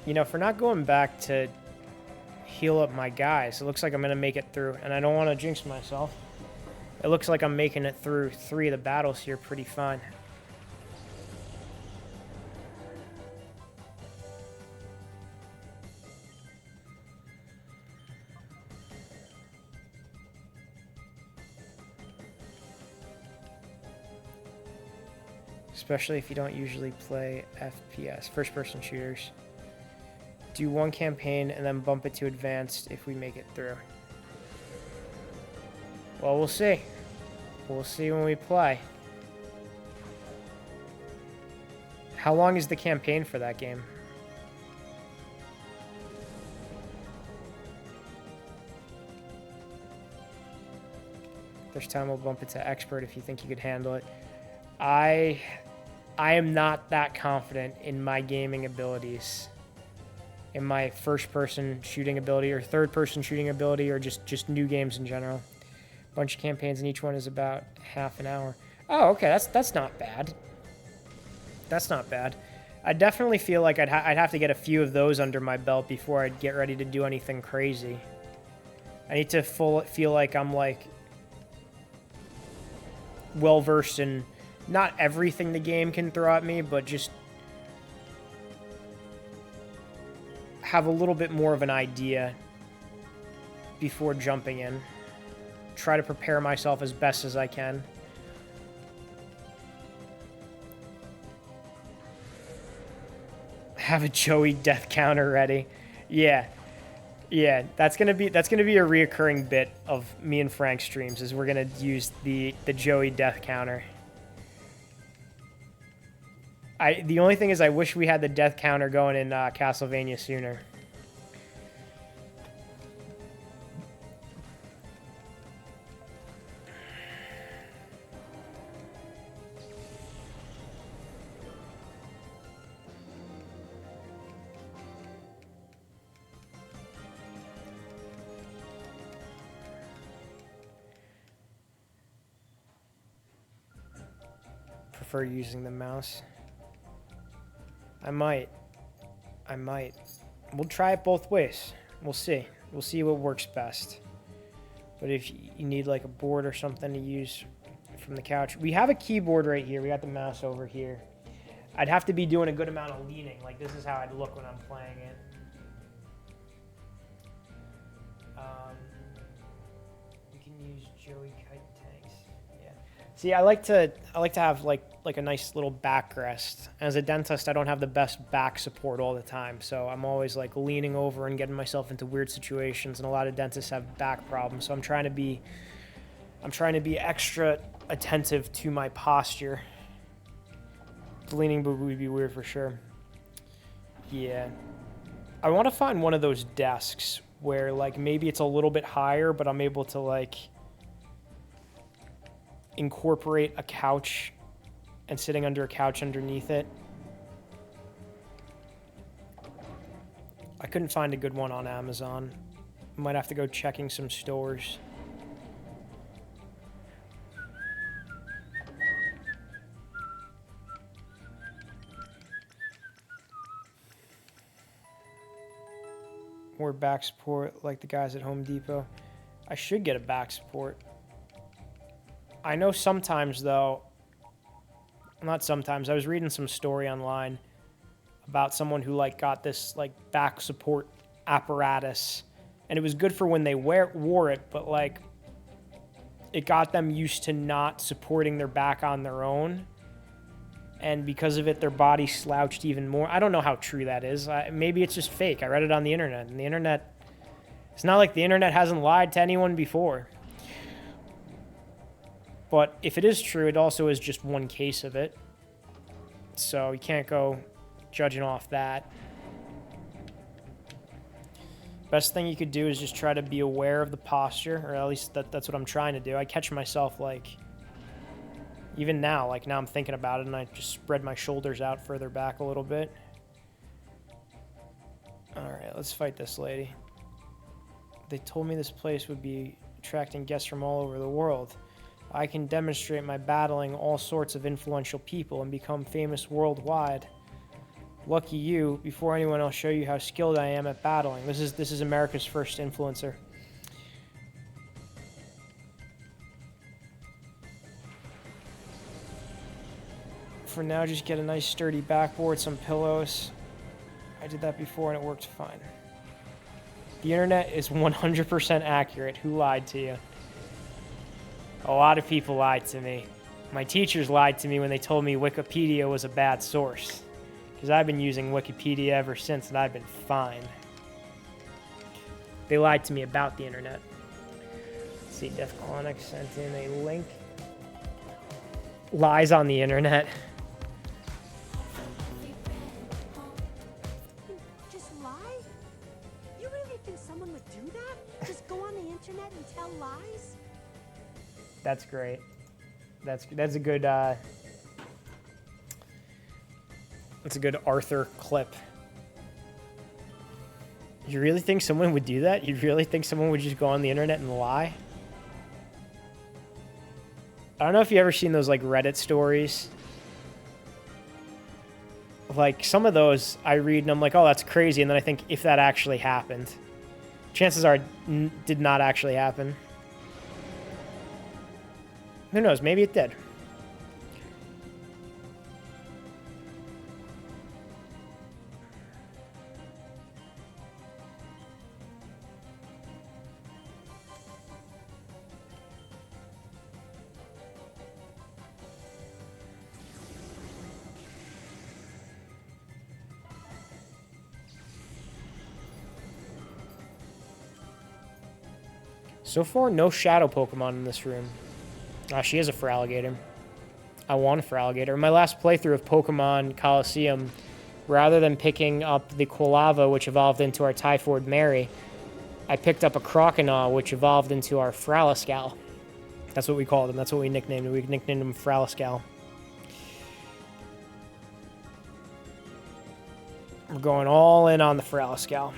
You know, for not going back to heal up my guys, it looks like I'm going to make it through, and I don't want to jinx myself. It looks like I'm making it through 3 of the battles here pretty fine. Especially if you don't usually play FPS, first-person shooters. Do 1 campaign and then bump it to advanced if we make it through. Well, we'll see. We'll see when we play. How long is the campaign for that game? First time we'll bump it to expert if you think you could handle it. I I am not that confident in my gaming abilities, in my first-person shooting ability or third-person shooting ability, or just new games in general. Bunch of campaigns, and each one is about half an hour. Oh, okay, that's not bad. That's not bad. I definitely feel like I'd have to get a few of those under my belt before I'd get ready to do anything crazy. I need to feel like I'm like well-versed in not everything the game can throw at me, but just have a little bit more of an idea before jumping in. Try to prepare myself as best as I can. Have a Joey death counter ready. Yeah. Yeah, that's gonna be a reoccurring bit of me and Frank's streams, is we're gonna use the Joey death counter. The only thing is, I wish we had the death counter going in Castlevania sooner. Prefer using the mouse. I might. We'll try it both ways. We'll see. We'll see what works best. But if you need like a board or something to use from the couch, we have a keyboard right here. We got the mouse over here. I'd have to be doing a good amount of leaning. Like, this is how I'd look when I'm playing it. You can use Joey kite tanks. Yeah. See, I like to have like a nice little backrest. As a dentist, I don't have the best back support all the time, so I'm always like leaning over and getting myself into weird situations. And a lot of dentists have back problems, so I'm trying to be extra attentive to my posture. The leaning would be weird for sure. Yeah, I want to find one of those desks where like maybe it's a little bit higher, but I'm able to like incorporate a couch and sitting under a couch underneath it. I couldn't find a good one on Amazon. Might have to go checking some stores. More back support like the guys at Home Depot. I should get a back support. I know sometimes though, not sometimes, I was reading some story online about someone who like got this like back support apparatus, and it was good for when they wore it, but like it got them used to not supporting their back on their own, and because of it their body slouched even more. I don't know how true that is. Maybe it's just fake. I read it on the internet, and the internet, it's not like the internet hasn't lied to anyone before. But if it is true, it also is just one case of it. So you can't go judging off that. Best thing you could do is just try to be aware of the posture, or at least that's what I'm trying to do. I catch myself like, even now, like now I'm thinking about it and I just spread my shoulders out further back a little bit. All right, let's fight this lady. They told me this place would be attracting guests from all over the world. I can demonstrate my battling all sorts of influential people and become famous worldwide. Lucky you, before anyone else show you how skilled I am at battling. This is America's first influencer. For now, just get a nice sturdy backboard, some pillows. I did that before and it worked fine. The internet is 100% accurate. Who lied to you? A lot of people lied to me. My teachers lied to me when they told me Wikipedia was a bad source. Because I've been using Wikipedia ever since and I've been fine. They lied to me about the internet. Let's see, Defclonic sent in a link. Lies on the internet. Just lie? You really think someone would do that? Just go on the internet and tell lies? That's great. That's a good That's a good Arthur clip. You really think someone would do that? You really think someone would just go on the internet and lie? I don't know if you've ever seen those, like, Reddit stories. Like, some of those I read and I'm like, oh, that's crazy. And then I think, if that actually happened. Chances are it did not actually happen. Who knows? Maybe it did. So far, no shadow Pokemon in this room. Ah, she is a Feraligatr. I want a Feraligatr. In my last playthrough of Pokemon Colosseum, rather than picking up the Quilava, which evolved into our Typhoid Mary, I picked up a Croconaw, which evolved into our Fraliscal. That's what we called him. That's what we nicknamed him. We nicknamed him Fraliscal. We're going all in on the Fraliscal.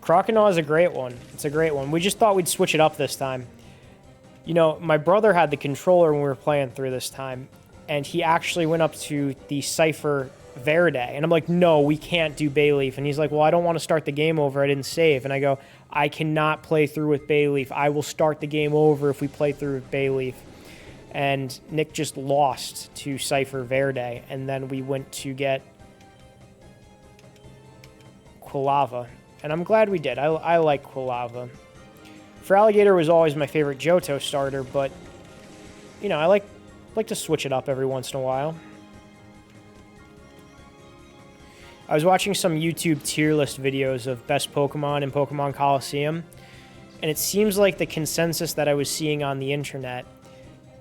Croconaw is a great one. It's a great one. We just thought we'd switch it up this time. You know, my brother had the controller when we were playing through this time, and he actually went up to the Cypher Verde, and I'm like, no, we can't do Bayleaf. And he's like, well, I don't want to start the game over. I didn't save. And I go, I cannot play through with Bayleaf. I will start the game over if we play through with Bayleaf. And Nick just lost to Cypher Verde, and then we went to get Quilava. And I'm glad we did. I like Quilava. Feraligatr was always my favorite Johto starter, but, you know, I like to switch it up every once in a while. I was watching some YouTube tier list videos of best Pokemon in Pokemon Colosseum, and it seems like the consensus that I was seeing on the internet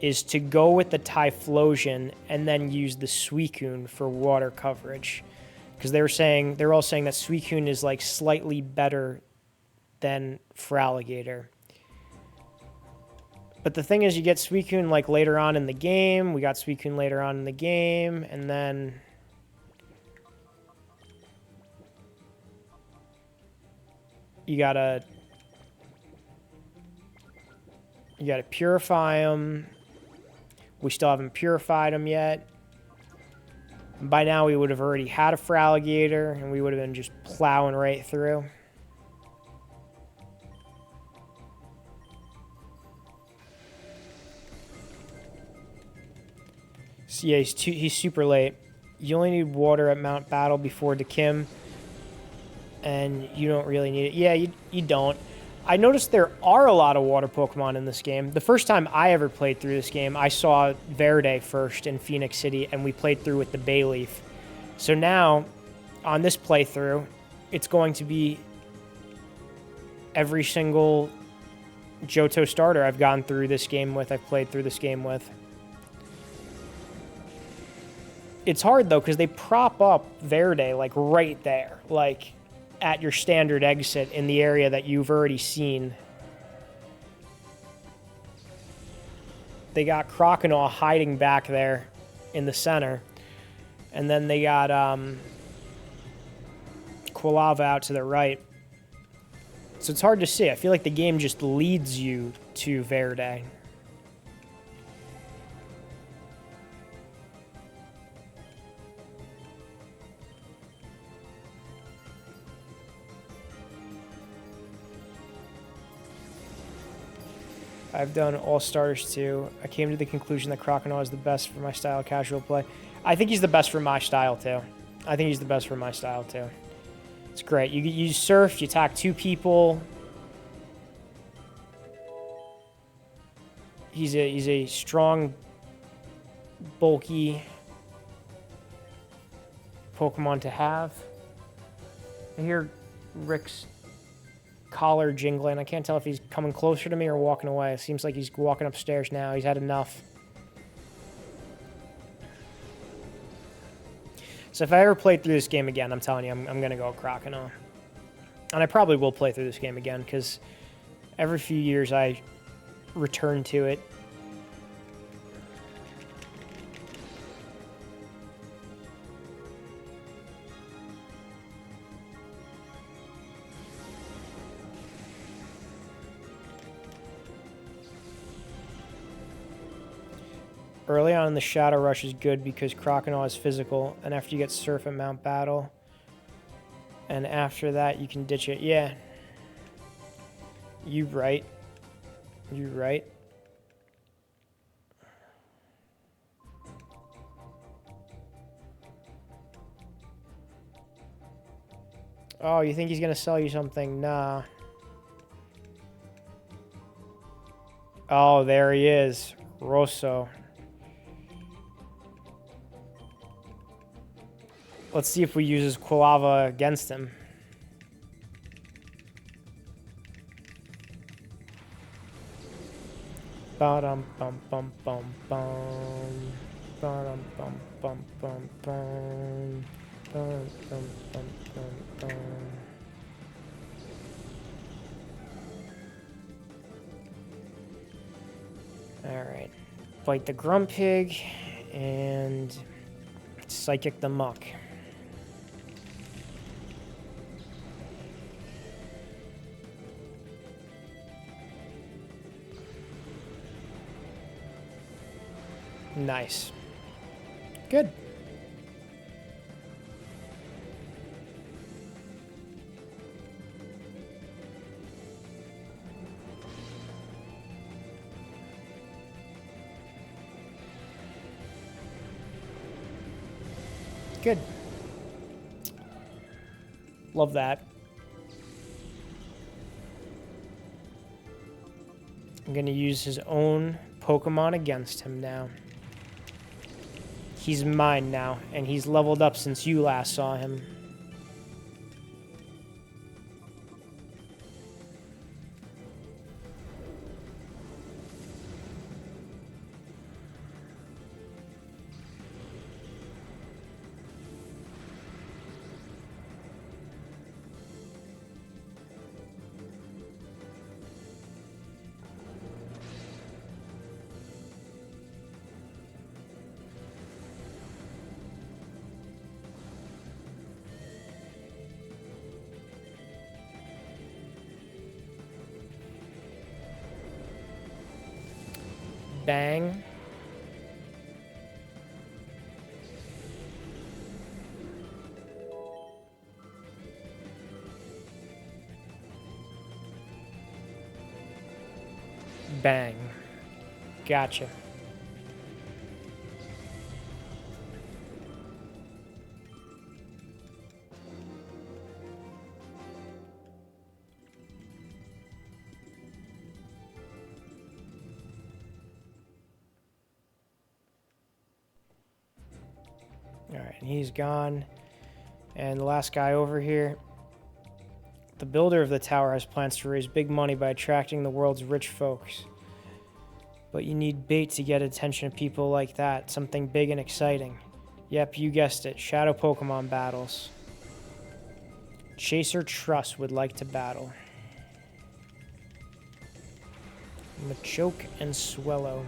is to go with the Typhlosion and then use the Suicune for water coverage. Because they're all saying that Suicune is like slightly better than Feraligatr. But the thing is, you get Suicune like later on in the game. We got Suicune later on in the game, and then you gotta purify them. We still haven't purified them yet. By now, we would have already had a Feraligatr, and we would have been just plowing right through. So yeah, he's super late. You only need water at Mount Battle before Dekim, and you don't really need it. Yeah, you don't. I noticed there are a lot of water Pokemon in this game. The first time I ever played through this game, I saw Verde first in Phoenix City, and we played through with the Bayleaf. So now, on this playthrough, it's going to be every single Johto starter I've gone through this game with, I've played through this game with. It's hard, though, because they prop up Verde, like, right there. Like, at your standard exit in the area that you've already seen. They got Croconaw hiding back there in the center. And then they got Quilava out to the right. So it's hard to see. I feel like the game just leads you to Verde. I've done all starters too. I came to the conclusion that Croconaw is the best for my style of casual play. I think he's the best for my style too. It's great. You surf, you attack 2 people. He's a strong, bulky Pokemon to have. I hear Rick's collar jingling. I can't tell if he's coming closer to me or walking away. It seems like he's walking upstairs now. He's had enough. So if I ever play through this game again, I'm telling you, I'm going to go Croconaw. And I probably will play through this game again, because every few years I return to it. Early on in the Shadow Rush is good because Crocodile is physical, and after you get Surf at Mount Battle, and after that you can ditch it. Yeah. You right. You right. Oh, you think he's gonna sell you something? Nah. Oh, there he is. Rosso. Let's see if we use his Quilava against him. Ba-dum bum bum bum bum. Ba-dum bum bum bum bum. Bum bum bum bum bum. Alright. Fight the Grumpig and Psychic the Muck. Nice. Good. Good. Love that. I'm going to use his own Pokemon against him now. He's mine now, and he's leveled up since you last saw him. Bang. Bang. Gotcha. Alright, he's gone. And the last guy over here. The builder of the tower has plans to raise big money by attracting the world's rich folks. But you need bait to get attention of people like that. Something big and exciting. Yep, you guessed it. Shadow Pokemon battles. Chaser Trust would like to battle. Machoke and Swellow.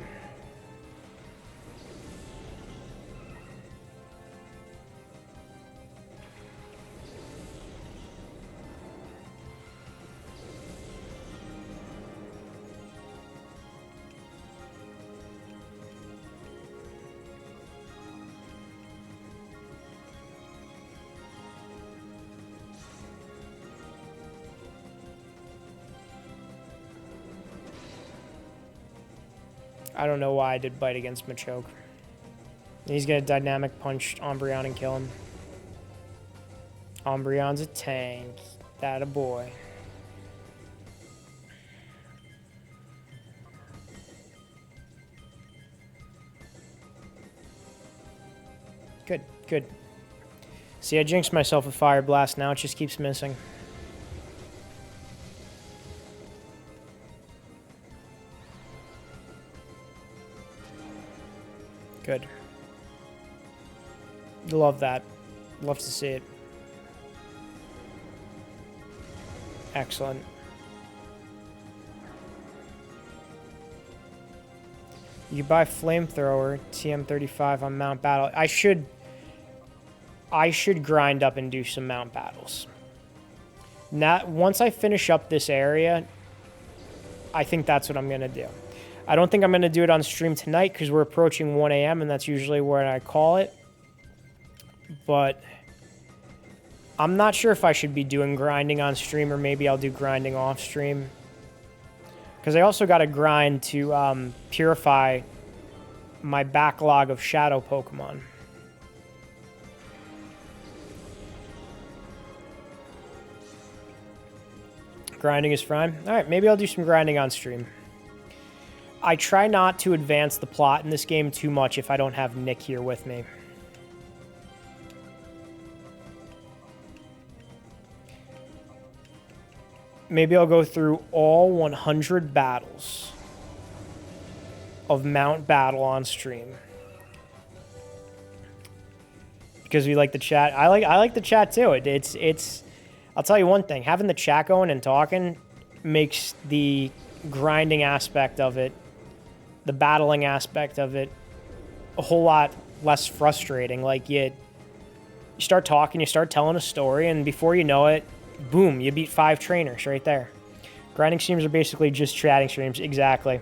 I don't know why I did bite against Machoke. He's gonna dynamic punch Umbreon and kill him. Umbreon's a tank. That a boy. Good, good. See, I jinxed myself with Fire Blast. Now it just keeps missing. Good. Love that. Love to see it. Excellent. You can buy Flamethrower, TM35 on Mount Battle. I should grind up and do some Mount Battles. Now, once I finish up this area, I think that's what I'm going to do. I don't think I'm going to do it on stream tonight because we're approaching 1 a.m. and that's usually where I call it. But I'm not sure if I should be doing grinding on stream or maybe I'll do grinding off stream. Because I also got to grind to purify my backlog of shadow Pokemon. Grinding is fine. All right, maybe I'll do some grinding on stream. I try not to advance the plot in this game too much if I don't have Nick here with me. Maybe I'll go through all 100 battles of Mount Battle on stream. Because we like the chat. I like the chat too. It's I'll tell you one thing, having the chat going and talking makes the grinding aspect of it, the battling aspect of it, a whole lot less frustrating. Like, you start talking, you start telling a story, and before you know it, boom, you beat 5 trainers right there. Grinding streams are basically just chatting streams, exactly.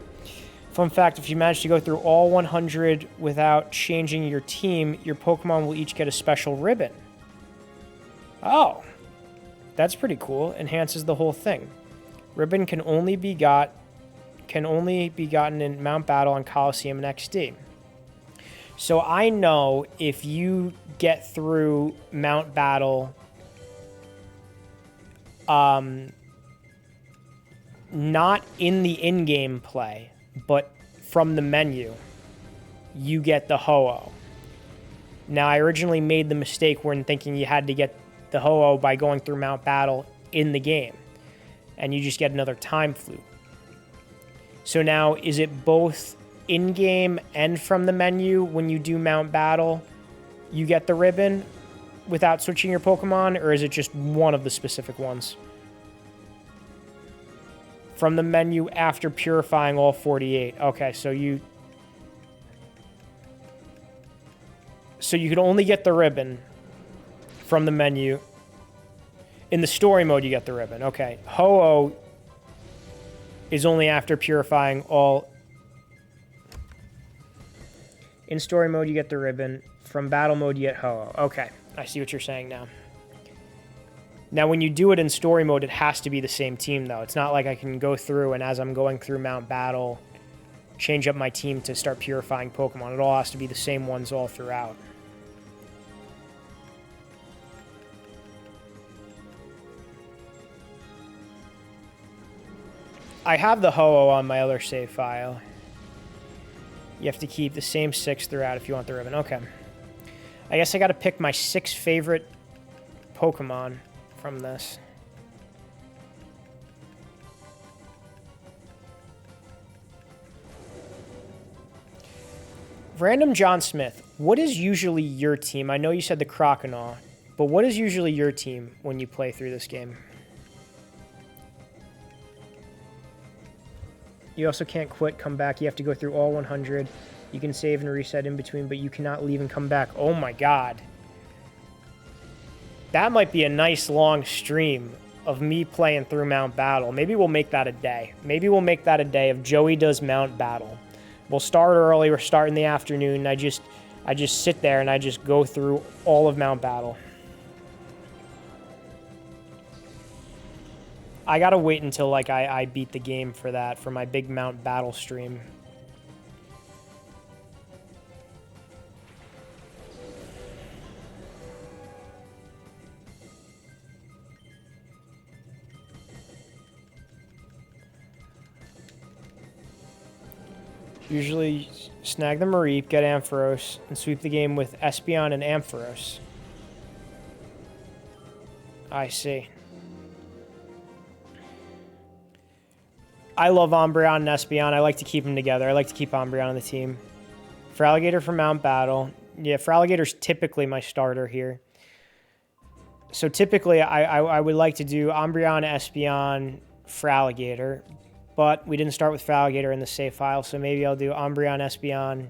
Fun fact, if you manage to go through all 100 without changing your team, your Pokemon will each get a special ribbon. Oh. That's pretty cool. Enhances the whole thing. Ribbon can only be gotten in Mount Battle on Colosseum and XD. So I know if you get through Mount Battle, not in the in-game play, but from the menu, you get the Ho-Oh. Now, I originally made the mistake when thinking you had to get the Ho-Oh by going through Mount Battle in the game, and you just get another time flute. So now, is it both in-game and from the menu when you do Mount Battle, you get the ribbon without switching your Pokemon, or is it just one of the specific ones? From the menu after purifying all 48. Okay, so you could only get the ribbon from the menu. In the story mode, you get the ribbon. Okay. Ho-Oh is only after purifying all. In story mode, you get the ribbon. From battle mode, you get Ho-Oh. Okay. I see what you're saying now. Now, when you do it in story mode, it has to be the same team, though. It's not like I can go through and as I'm going through Mount Battle, change up my team to start purifying Pokemon. It all has to be the same ones all throughout. I have the Ho-Oh on my other save file. You have to keep the same 6 throughout if you want the ribbon. Okay. I guess I got to pick my 6 favorite Pokemon from this. Random John Smith, what is usually your team? I know you said the Croconaw, but what is usually your team when you play through this game? You also can't quit, come back. You have to go through all 100. You can save and reset in between, but you cannot leave and come back. Oh my god. That might be a nice long stream of me playing through Mount Battle. Maybe we'll make that a day. Maybe we'll make that a day of Joey does Mount Battle. We'll start early. We'll start in the afternoon. I just sit there and I just go through all of Mount Battle. I gotta wait until like I beat the game for that, for my big Mount Battle stream. Usually snag the Mareep, get Ampharos, and sweep the game with Espeon and Ampharos. I see. I love Umbreon and Espeon. I like to keep them together. I like to keep Umbreon on the team. Feraligatr for Mount Battle. Yeah, Feraligator's typically my starter here. So typically, I would like to do Umbreon, Espeon, Feraligatr. But we didn't start with Feraligatr in the save file, so maybe I'll do Umbreon, Espeon,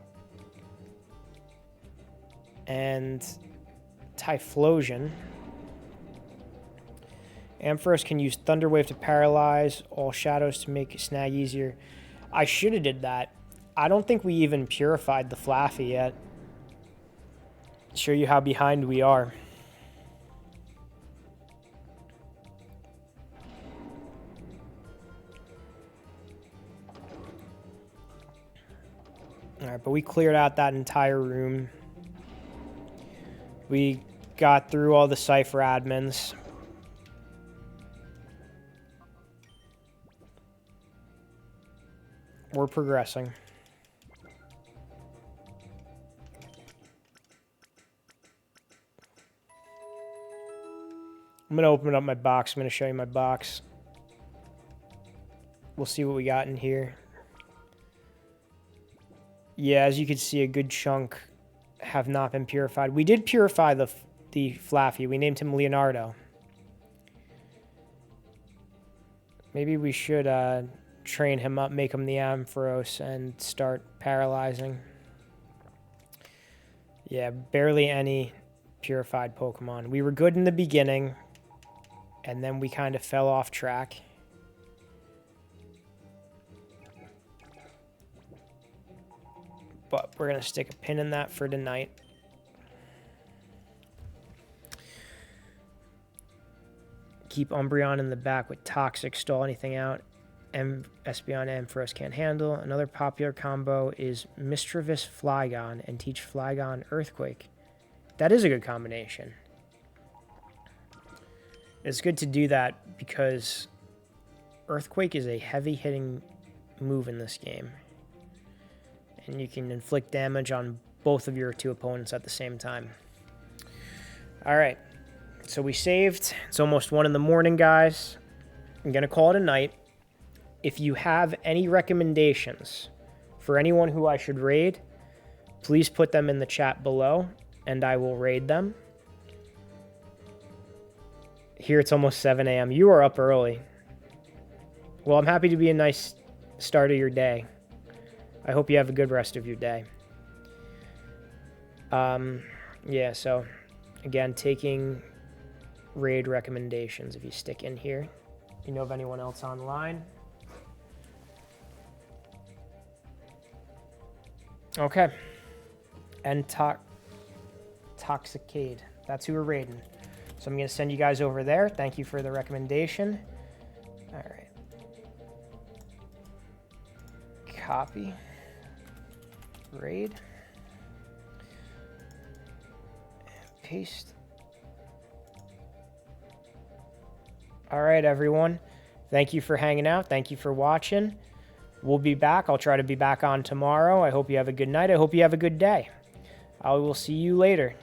and Typhlosion. Ampharos can use Thunder Wave to paralyze all shadows to make snag easier. I should have did that. I don't think we even purified the Flaffy yet. Show you how behind we are. Alright, but we cleared out that entire room. We got through all the Cypher admins. We're progressing. I'm going to open up my box. I'm going to show you my box. We'll see what we got in here. Yeah, as you can see, a good chunk have not been purified. We did purify the Flaffy. We named him Leonardo. Maybe we should train him up, make him the Ampharos, and start paralyzing. Yeah, barely any purified Pokemon. We were good in the beginning, and then we kind of fell off track. But we're going to stick a pin in that for tonight. Keep Umbreon in the back with Toxic, stall anything out. Espeon Ampharos can't handle. Another popular combo is Mischievous Flygon and teach Flygon Earthquake. That is a good combination. It's good to do that because Earthquake is a heavy-hitting move in this game. And you can inflict damage on both of your two opponents at the same time. Alright, so we saved. It's almost 1 in the morning, guys. I'm going to call it a night. If you have any recommendations for anyone who I should raid, please put them in the chat below, and I will raid them. Here it's almost 7 a.m. You are up early. Well, I'm happy to be a nice start of your day. I hope you have a good rest of your day. Yeah, so, again, taking raid recommendations if you stick in here. You know of anyone else online? Okay. And Toxicade. That's who we're raiding. So I'm going to send you guys over there. Thank you for the recommendation. All right. Copy. Raid. Paste. All right, everyone. Thank you for hanging out. Thank you for watching. We'll be back. I'll try to be back on tomorrow. I hope you have a good night. I hope you have a good day. I will see you later.